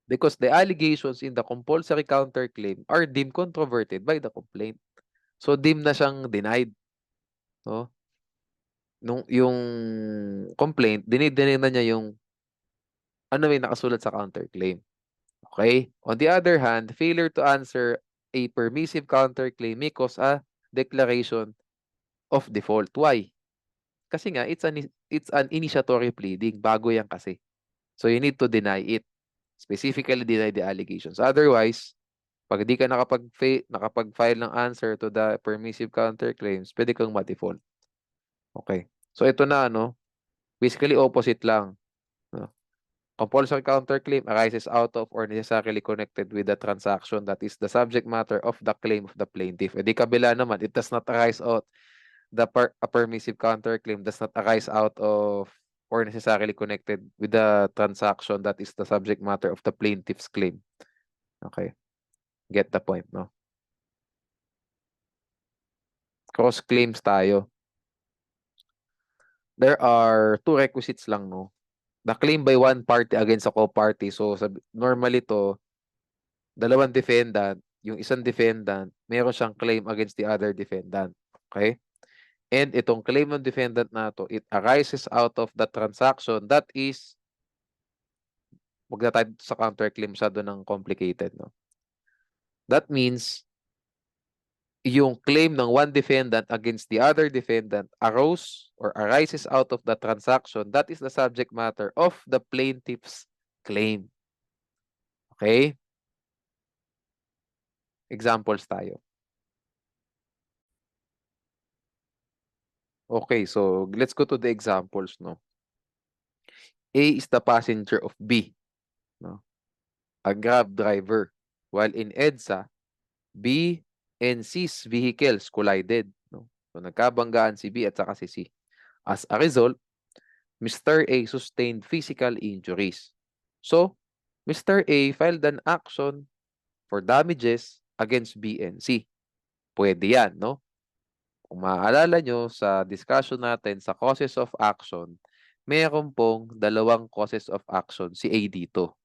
Because the allegations in the compulsory counterclaim are deemed controverted by the complaint. So, deemed na siyang denied. No? Yung complaint, dinideny na niya yung ano may nakasulat sa counterclaim. Okay? On the other hand, failure to answer a permissive counterclaim may cause a declaration of default. Why? Kasi nga, it's an initiatory pleading. Bago yan kasi. So, you need to deny it. Specifically, deny the allegations. Otherwise, pag di ka nakapag-file ng answer to the permissive counterclaims, pwede kang ma-default. Okay. So, ito na, no? Basically, opposite lang. No? Compulsory counterclaim arises out of or necessarily connected with the transaction that is the subject matter of the claim of the plaintiff. E di kabila naman, it does not arise out a permissive counterclaim does not arise out of or necessarily connected with the transaction that is the subject matter of the plaintiff's claim. Okay. Get the point, no? Cross claims tayo. There are two requisites lang, no? The claim by one party against a co-party. So, normally to, dalawang defendant, yung isang defendant, meron siyang claim against the other defendant. Okay? And itong claim ng defendant na to, it arises out of the transaction that is, wag na tayo sa counterclaim masyado ng complicated, no? That means, yung claim ng one defendant against the other defendant arose or arises out of the transaction that is the subject matter of the plaintiff's claim. Okay? Examples tayo. Okay, so let's go to the examples, no? A is the passenger of B, no? A Grab driver. While in EDSA, B and C's vehicles collided, no? So nagkabanggaan si B at saka si C. As a result, Mr. A sustained physical injuries. So, Mr. A filed an action for damages against B and C. Pwede yan, no? Kung maaalala nyo sa discussion natin sa causes of action, mayroon pong dalawang causes of action si A dito.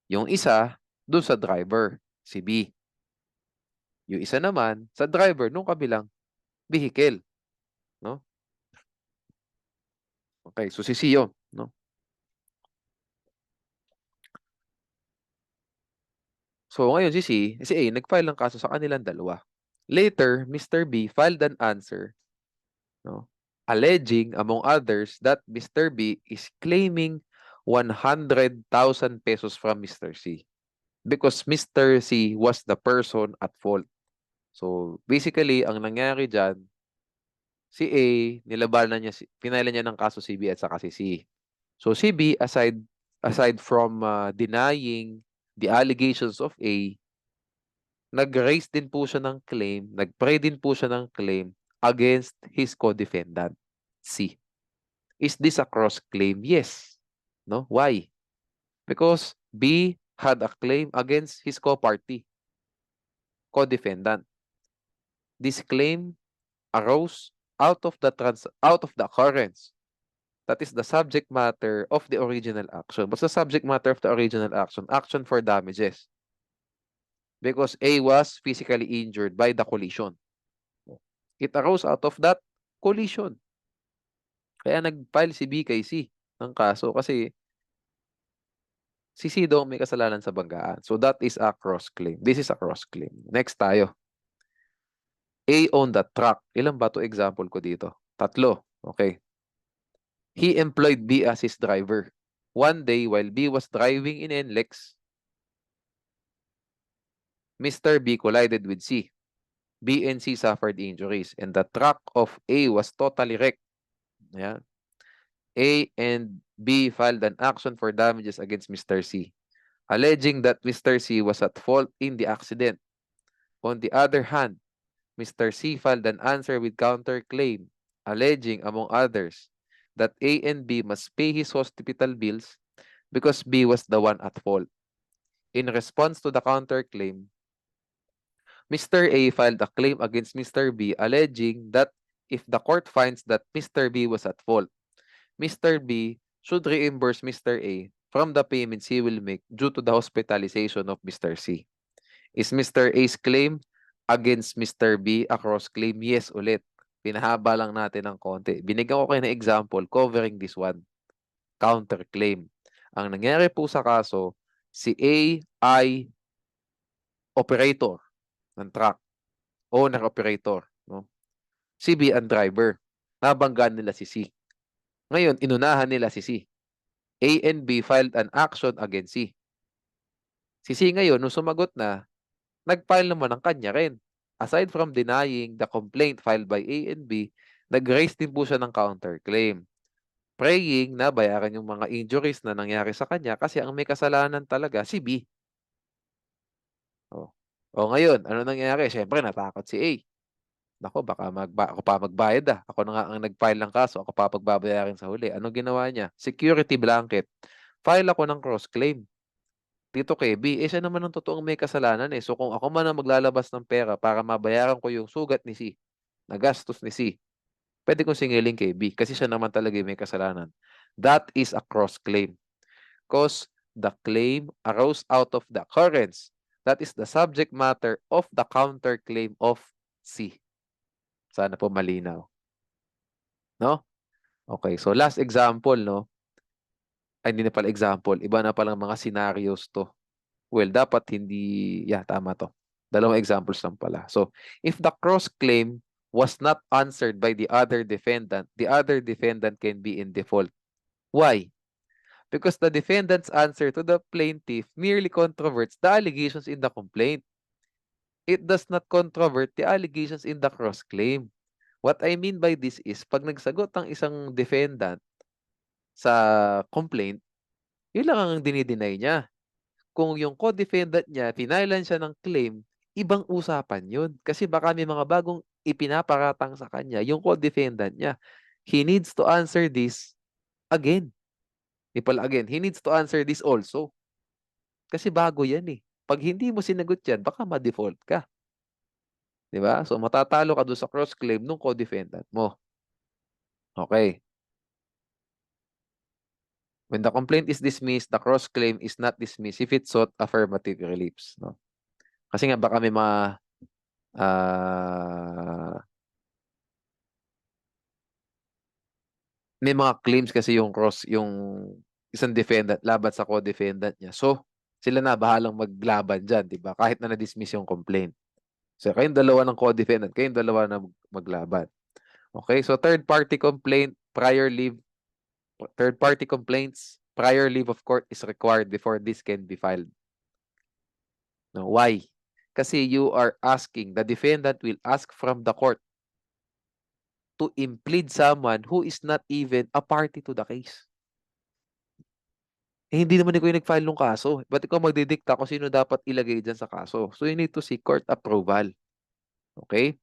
Yung isa, doon sa driver, si B. Yung isa naman, sa driver nung kabilang vehicle. No? Okay, so si C yun. No? So ngayon si A, nag-file ng kaso sa kanilang dalawa. Later, Mr. B filed an answer, no, alleging, among others, that Mr. B is claiming 100,000 pesos from Mr. C because Mr. C was the person at fault. So, basically, ang nangyari dyan, si A, nilabanan niya, pinailan niya ng kaso si B at saka si C. So, si B, aside from denying the allegations of A, nag-raise din po siya ng claim, nag-pray din po siya ng claim against his co-defendant, C. Is this a cross-claim? Yes. No? Why? Because B had a claim against his co-party, co-defendant. This claim arose out of the occurrence. That is the subject matter of the original action. What's the subject matter of the original action? Action for damages. Because A was physically injured by the collision. It arose out of that collision. Kaya nag-file si B kay C ng kaso kasi si C daw may kasalanan sa banggaan. So that is a cross-claim. This is a cross-claim. Next tayo. A owned the truck. Ilan ba to example ko dito? 3. Okay. He employed B as his driver. One day, while B was driving in NLEX, Mr. B collided with C. B and C suffered injuries, and the truck of A was totally wrecked. Ayan. A and B filed an action for damages against Mr. C, alleging that Mr. C was at fault in the accident. On the other hand, Mr. C filed an answer with counterclaim, alleging, among others, that A and B must pay his hospital bills because B was the one at fault. In response to the counterclaim, Mr. A filed a claim against Mr. B, alleging that if the court finds that Mr. B was at fault, Mr. B should reimburse Mr. A from the payments he will make due to the hospitalization of Mr. C. Is Mr. A's claim against Mr. B a cross-claim? Yes ulit. Pinahaba lang natin ng konti. Binigyan ko kayo ng example covering this one. Counterclaim. Ang nangyari po sa kaso, si A ay operator ng truck. Owner-operator. No? Si B ang driver. Nabanggaan nila si C. Ngayon, inunahan nila si C. A and B filed an action against C. Si C ngayon, nung sumagot na, nag-file naman ng kanya rin. Aside from denying the complaint filed by A and B, nag-raise din po siya ng counterclaim. Praying na bayaran yung mga injuries na nangyari sa kanya kasi ang may kasalanan talaga si B. O ngayon, ano nangyari? Siyempre, natakot si A. Nako, baka ako pa magbayad ah. Ako na nga ang nag-file ng kaso. Ako pa pagbabayarin sa huli. Ano ginawa niya? Security blanket. File ako ng cross-claim. Dito kay B, siya naman ang totoong may kasalanan eh. So kung ako man ang maglalabas ng pera para mabayaran ko yung sugat ni C, nagastos ni C, pwede kong singilin kay B kasi siya naman talaga yung may kasalanan. That is a cross-claim. Because the claim arose out of the occurrence. That is the subject matter of the counterclaim of C. Sana po malinaw. No? Okay, so last example, no? Ay, hindi na pala example. Iba na palang mga scenarios to. Well, dapat hindi, tama to. 2 examples lang pala. So, if the cross-claim was not answered by the other defendant can be in default. Why? Because the defendant's answer to the plaintiff merely controverts the allegations in the complaint. It does not controvert the allegations in the cross-claim. What I mean by this is, pag nagsagot ang isang defendant sa complaint, yun lang ang dinideny niya. Kung yung co-defendant niya, pinailan siya ng claim, ibang usapan yun. Kasi baka may mga bagong ipinaparatang sa kanya, yung co-defendant niya. He needs to answer this again. He needs to answer this also. Kasi bago yan eh. Pag hindi mo sinagot yan, baka ma-default ka. Diba? So, matatalo ka doon sa cross-claim ng co-defendant mo. Okay. When the complaint is dismissed, the cross-claim is not dismissed if it sought affirmative reliefs. No? Kasi nga baka may mga claims kasi yung isang defendant laban sa co-defendant niya. So, sila na bahalang maglaban dyan, di ba? Kahit na na-dismiss yung complaint. So, kayong dalawa ng co-defendant, kayong dalawa na maglaban. Okay? So, third-party complaints, prior leave of court is required before this can be filed. No, why? Kasi you are asking, the defendant will ask from the court to implead someone who is not even a party to the case. Hindi naman ikaw yung nag-file ng kaso. Ba't ikaw magdidikta kung sino dapat ilagay dyan sa kaso? So, you need to seek court approval. Okay?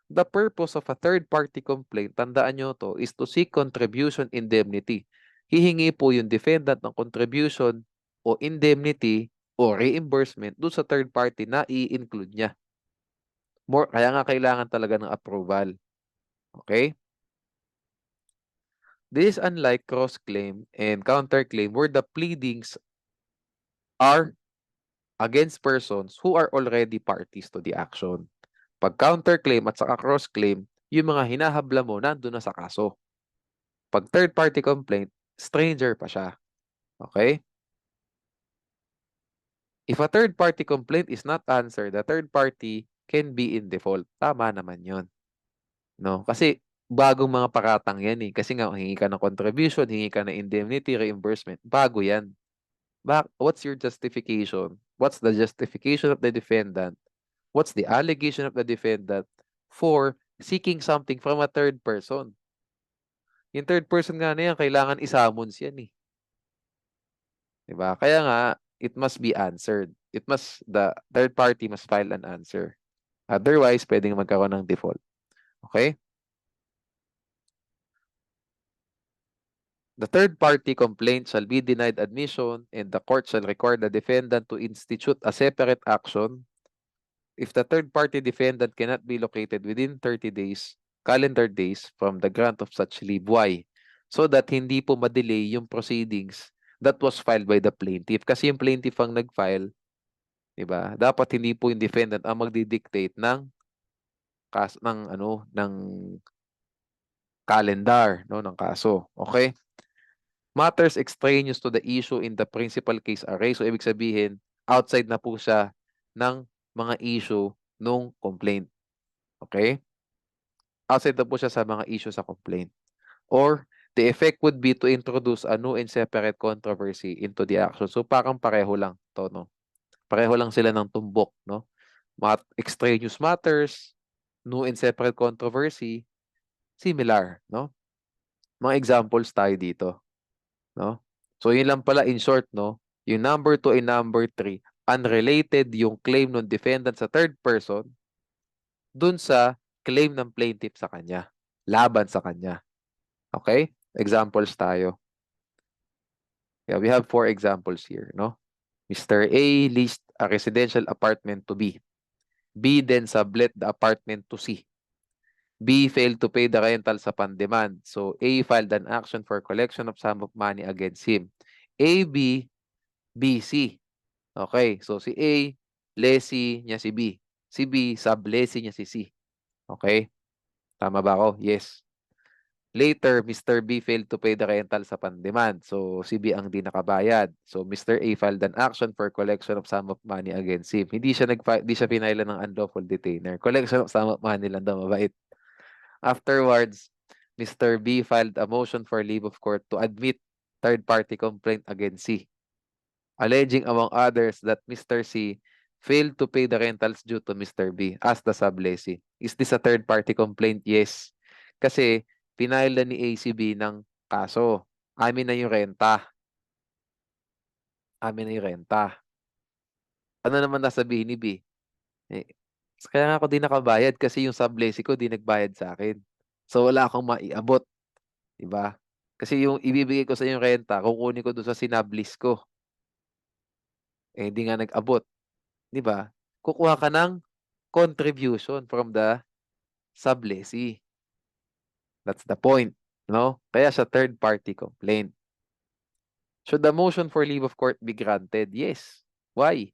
The purpose of a third-party complaint, tandaan nyo to, is to seek contribution indemnity. Hihingi po yung defendant ng contribution o indemnity o reimbursement doon sa third party na i-include niya. Kaya nga kailangan talaga ng approval. Okay? This is unlike cross-claim and counter-claim where the pleadings are against persons who are already parties to the action. Pag counter-claim at saka cross-claim, yung mga hinahabla mo nandun na sa kaso. Pag third-party complaint, stranger pa siya. Okay? If a third-party complaint is not answered, the third party can be in default. Tama naman yun. No? Kasi bagong mga paratang yan eh. Kasi nga, hingi ka ng contribution, hingi ka ng indemnity, reimbursement. Bago yan. What's your justification? What's the justification of the defendant? What's the allegation of the defendant for seeking something from a third person? Yung third person nga na yan, kailanganisummons yan eh. Diba? Kaya nga, it must be answered. The third party must file an answer. Otherwise, pwedeng magkaroon ng default. Okay? The third party complaint shall be denied admission and the court shall require the defendant to institute a separate action if the third party defendant cannot be located within 30 days, calendar days from the grant of such leave. Why? So that hindi po ma-delay yung proceedings that was filed by the plaintiff. Kasi yung plaintiff ang nag-file, diba? Dapat hindi po yung defendant ang magdidictate ng calendar, no, ng kaso. Okay? Matters extraneous to the issue in the principal case array. So, ibig sabihin, outside na po siya ng mga issue nung complaint. Okay? Outside na po siya sa mga issue sa complaint. Or, the effect would be to introduce a new and separate controversy into the action. So, parang pareho lang to, no? Pareho lang sila ng tumbok, no? Extraneous matters, new and separate controversy, similar, no? Mga examples tayo dito. No? So, yun lang pala in short, no? Yung number 2 and number 3, unrelated yung claim ng defendant sa third person dun sa claim ng plaintiff sa kanya. Laban sa kanya. Okay? Examples tayo. Yeah, we have 4 examples here, no? Mr. A leased a residential apartment to B. B then sublet the apartment to C. B failed to pay the rental sa pan-demand. So, A filed an action for collection of sum of money against him. A, B, B, C. Okay, so si A, lessee niya si B. Si B, sublessee niya si C. Okay? Tama ba ako? Yes. Later, Mr. B failed to pay the rental sa pan-demand. So, si B ang di nakabayad. So, Mr. A filed an action for collection of sum of money against him. Hindi siya pinaila ng unlawful detainer. Collection of sum of money lang daw, mabait. Afterwards, Mr. B filed a motion for leave of court to admit third-party complaint against C, alleging among others that Mr. C failed to pay the rentals due to Mr. B as the sublessee. Is this a third-party complaint? Yes. Kasi pinile na ni ACB ng kaso. Amin na yung renta. Amin na yung renta. Ano naman nasabihin ni B? Eh, kaya nga ako di nakabayad kasi yung sublessee ko di nagbayad sa akin. So wala akong maiabot. Diba? Kasi yung ibibigay ko sa yung renta, kukunin ko doon sa sinablis ko. Eh, hindi nga nag-abot. Diba? Kukuha ka ng contribution from the sublessee. That's the point. No? Kaya sa third-party complaint. Should the motion for leave of court be granted? Yes. Why?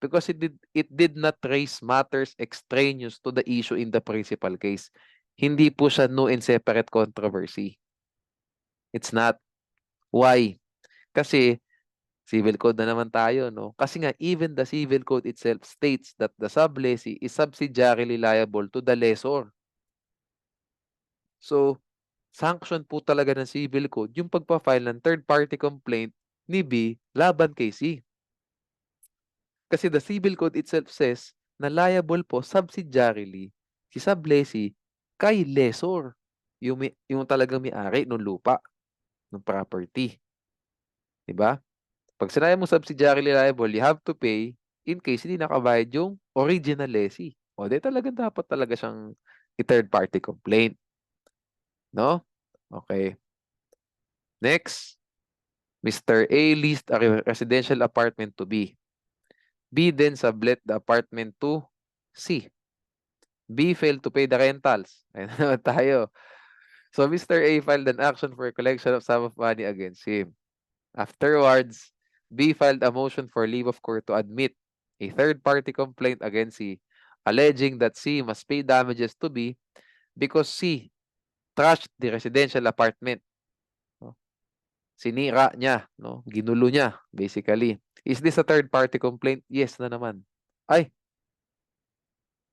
Because it did not raise matters extraneous to the issue in the principal case. Hindi po siya new and separate controversy. It's not. Why? Kasi civil code na naman tayo, no? Kasi nga, even the civil code itself states that the sublessee is subsidiarily liable to the lessor. So, sanction po talaga ng civil code yung pagpa-file ng third-party complaint ni B laban kay C. Kasi the civil code itself says na liable po subsidiarily si sublessee kay lessor. Yung talagang may-ari ng lupa, ng property. Diba? Pag sinabi mo subsidiarily liable, you have to pay in case hindi nakabayad yung original lessee. O, di talagang dapat talaga siyang third party complaint. No? Okay. Next, Mr. A leased a residential apartment to B. B then sublet the apartment to C. B failed to pay the rentals. Ayun naman tayo. So, Mr. A filed an action for collection of sum of money against him. Afterwards, B filed a motion for leave of court to admit a third-party complaint against C, alleging that C must pay damages to B because C trashed the residential apartment. No? Sinira niya, no? Ginulo niya, basically. Is this a third-party complaint? Yes na naman. Ay,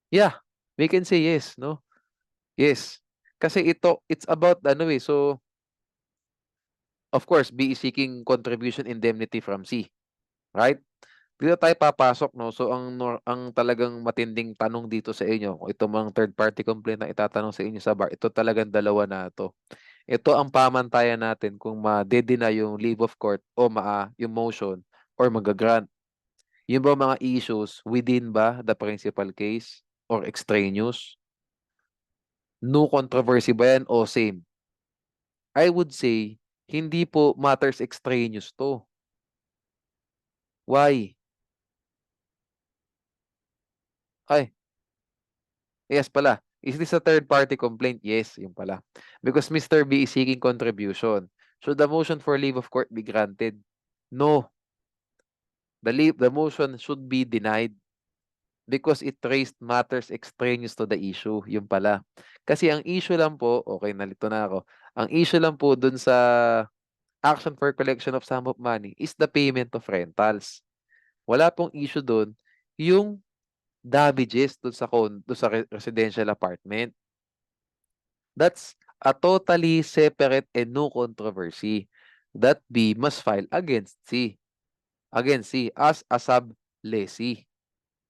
Yeah, we can say yes, no? Yes. Kasi it's about ano eh. So, of course, B is seeking contribution indemnity from C, right? Dito tayo papasok, no? So, ang talagang matinding tanong dito sa inyo, kung ito mang third party complaint na itatanong sa inyo sa bar, ito talagang dalawa na to. Ito ang pamantayan natin kung ma-deny yung leave of court o yung motion or magagrant. Yung ba mga issues within ba the principal case or extraneous? No controversy ba yan o same? I would say, hindi po matters extraneous to. Why? Ay, yes pala. Is this a third party complaint? Yes, yung pala. Because Mr. B is seeking contribution. Should the motion for leave of court be granted? No. The motion should be denied because it raised matters extraneous to the issue. Yung pala. Kasi ang issue lang po, okay, nalito na ako. Ang issue lang po dun sa action for collection of sum of money is the payment of rentals. Wala pong issue dun yung damages dun sa residential apartment. That's a totally separate and no controversy that B must file against C. Against C as a sub-lessee.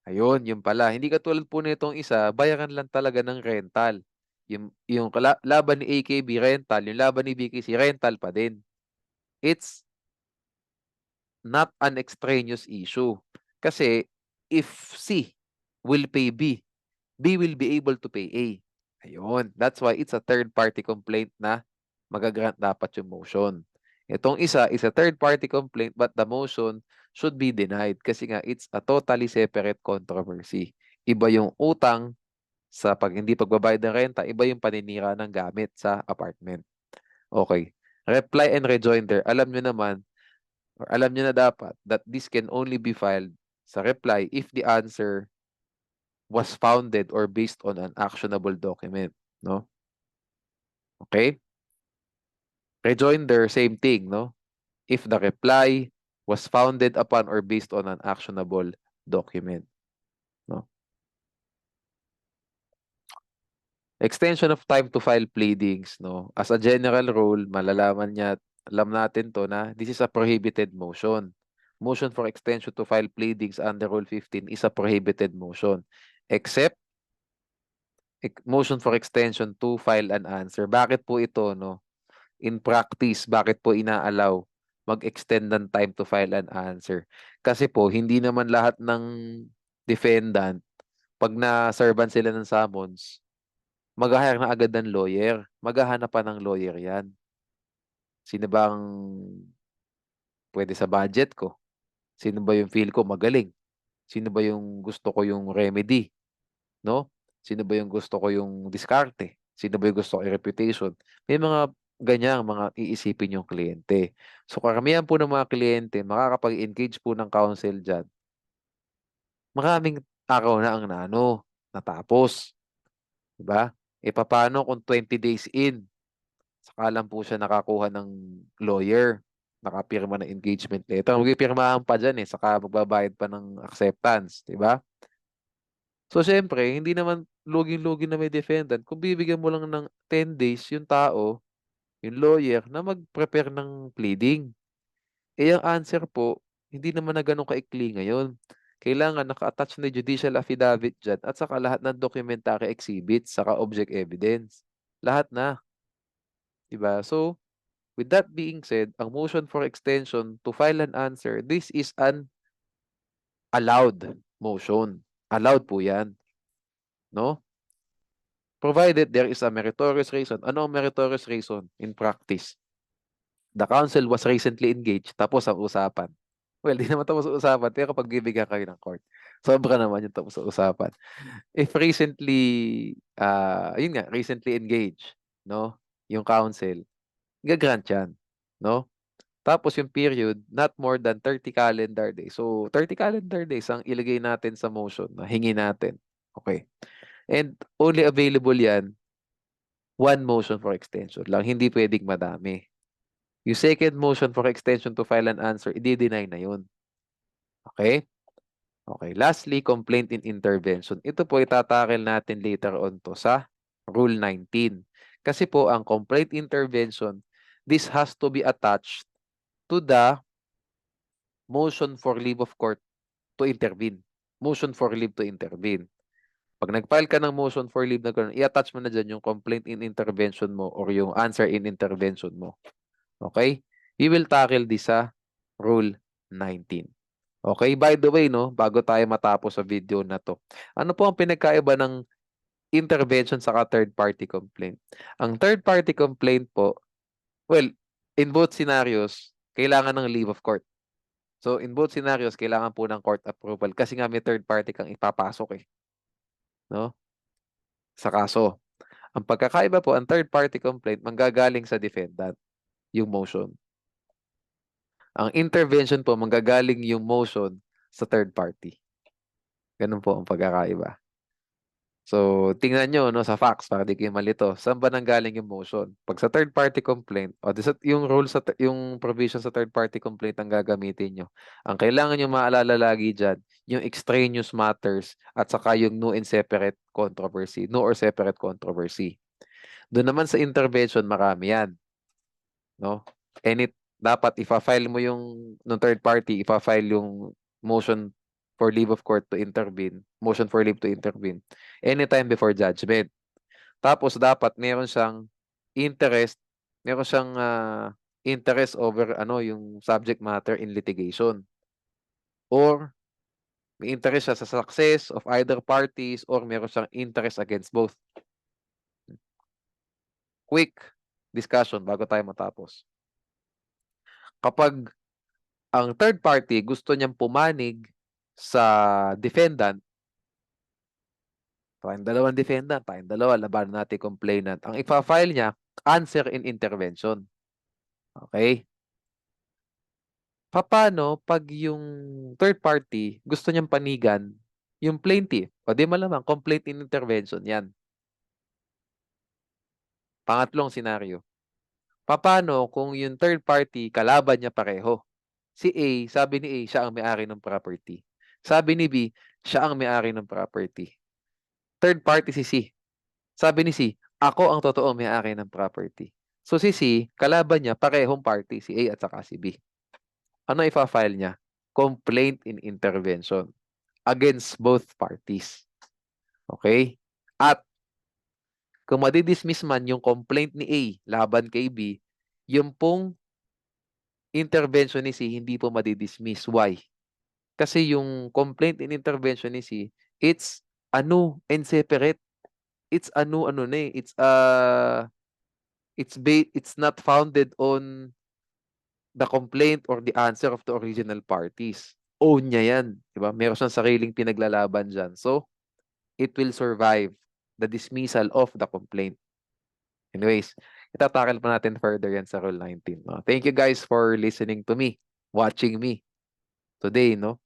Ayun, yun pala. Hindi katulad po nitong isa, bayaran lang talaga ng rental. Yung laban ni AKB rental, yung laban ni BKC rental pa din. It's not an extraneous issue. Kasi if C will pay B, B will be able to pay A. Ayun. That's why it's a third-party complaint na magagrant dapat yung motion. Itong isa is a third-party complaint but the motion should be denied kasi nga it's a totally separate controversy. Iba yung utang sa hindi pagbabayad ng renta, iba yung paninira ng gamit sa apartment. Okay. Reply and rejoinder. Alam nyo naman, or alam nyo na dapat that this can only be filed sa reply if the answer was founded or based on an actionable document, no? Okay? Rejoinder, same thing, no? If the reply was founded upon or based on an actionable document, no? Extension of time to file pleadings, no? As a general rule, alam natin to na this is a prohibited motion. Motion for extension to file pleadings under Rule 15 is a prohibited motion. Except motion for extension to file an answer. Bakit po ito, no? In practice, bakit po inaalaw mag-extend ng time to file an answer? Kasi po, hindi naman lahat ng defendant, pag na-servan sila ng summons, mag-hire na agad ng lawyer. Maghahanap pa ng lawyer yan. Sino bang pwede sa budget ko? Sino ba yung feel ko magaling? Sino ba yung gusto ko yung remedy? No? Sino ba yung gusto ko yung diskarte? Sino ba yung gusto ko yung reputation? May mga ganyang mga iisipin yung kliyente. So karamihan po ng mga kliyente, makakapag-engage po ng counsel dyan. Maraming araw na ang natapos. Diba? E paano kung 20 days in, saka lang po siya nakakuha ng lawyer, nakapirma ng engagement letter. Magpipirmahan pa dyan saka magbabayad pa ng acceptance. Diba? So, syempre, hindi naman luging-lugi na may defendant. Kung bibigyan mo lang ng 10 days yung tao, yung lawyer, na mag-prepare ng pleading. Eh, ang answer po, hindi naman na ganun kaikli ngayon. Kailangan naka-attach na judicial affidavit dyan at saka lahat ng documentary exhibits, saka object evidence. Lahat na. Diba? So, with that being said, ang motion for extension to file an answer, this is an allowed motion. Allowed po yan. No? Provided there is a meritorious reason. Ano ang meritorious reason in practice? The counsel was recently engaged, tapos ang usapan. Well, di naman tapos ang usapan, pero kapag bibigyan kayo ng court, sobra naman yung tapos ang usapan. If recently, yun nga, recently engaged, no? Yung counsel, gagrant yan, no? Tapos yung period, not more than 30 calendar days. So, 30 calendar days ang ilagay natin sa motion na hingi natin. Okay. And only available yan one motion for extension lang. Hindi pwedeng madami. Yung second motion for extension to file an answer, i-deny na yun. Okay? Okay, lastly, complaint in intervention. Ito po itatakel natin later on to sa Rule 19. Kasi po ang complaint intervention, this has to be attached to the motion for leave of court to intervene. Motion for leave to intervene. Pag nag-file ka ng motion for leave na gano'n, i-attach mo na dyan yung complaint in intervention mo or yung answer in intervention mo. Okay? We will tackle this sa Rule 19. Okay? By the way, no, bago tayo matapos sa video na to, ano po ang pinagkaiba ng intervention sa third-party complaint? Ang third-party complaint po, well, in both scenarios, kailangan ng leave of court. So, in both scenarios, kailangan po ng court approval kasi nga may third party kang ipapasok eh. No? Sa kaso. Ang pagkakaiba po, ang third party complaint, manggagaling sa defendant, yung motion. Ang intervention po, manggagaling yung motion sa third party. Ganun po ang pagkakaiba. So, tingnan nyo no, sa facts para di kayo malito. Saan ba nanggaling yung motion? Pag sa third party complaint, o yung rule sa yung provision sa third party complaint ang gagamitin nyo. Ang kailangan nyo maalala lagi dyan, yung extraneous matters at saka yung no and separate controversy, no or separate controversy. Doon naman sa intervention, marami yan. No? Dapat ifa-file mo yung ng third party, ifa-file yung motion for leave of court to intervene, motion for leave to intervene, anytime before judgment. Tapos dapat meron siyang interest, meron siyang interest over yung subject matter in litigation. Or may interest siya sa success of either parties or meron siyang interest against both. Quick discussion bago tayo matapos. Kapag ang third party gusto niyang pumanig sa defendant, tayong dalawang defendant, tayong dalawa, labanan natin complainant. Ang ipa-file niya, answer in intervention. Okay? Paano pag yung third party gusto niyang panigan yung plaintiff? O di malamang, complaint in intervention yan. Pangatlong senaryo. Paano kung yung third party kalaban niya pareho? Si A, sabi ni A, siya ang may-ari ng property. Sabi ni B, siya ang may-ari ng property. Third party si C. Sabi ni C, ako ang totoong may-ari ng property. So si C, kalaban niya, parehong party, si A at saka si B. Ano ifa-file niya? Complaint in intervention against both parties. Okay? At kung madidismiss man yung complaint ni A laban kay B, yung pong intervention ni C hindi po madidismiss. Why? Kasi yung complaint in intervention ni C, it's ano and separate. It's it's not founded on the complaint or the answer of the original parties. Own niya yan. Diba? Meron siyang sariling pinaglalaban dyan. So, it will survive the dismissal of the complaint. Anyways, itatakal pa natin further yan sa Rule 19. No? Thank you guys for listening to me, watching me today. No?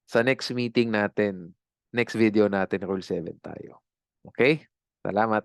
Sa next meeting natin, next video natin, Rule 7 tayo. Okay? Salamat.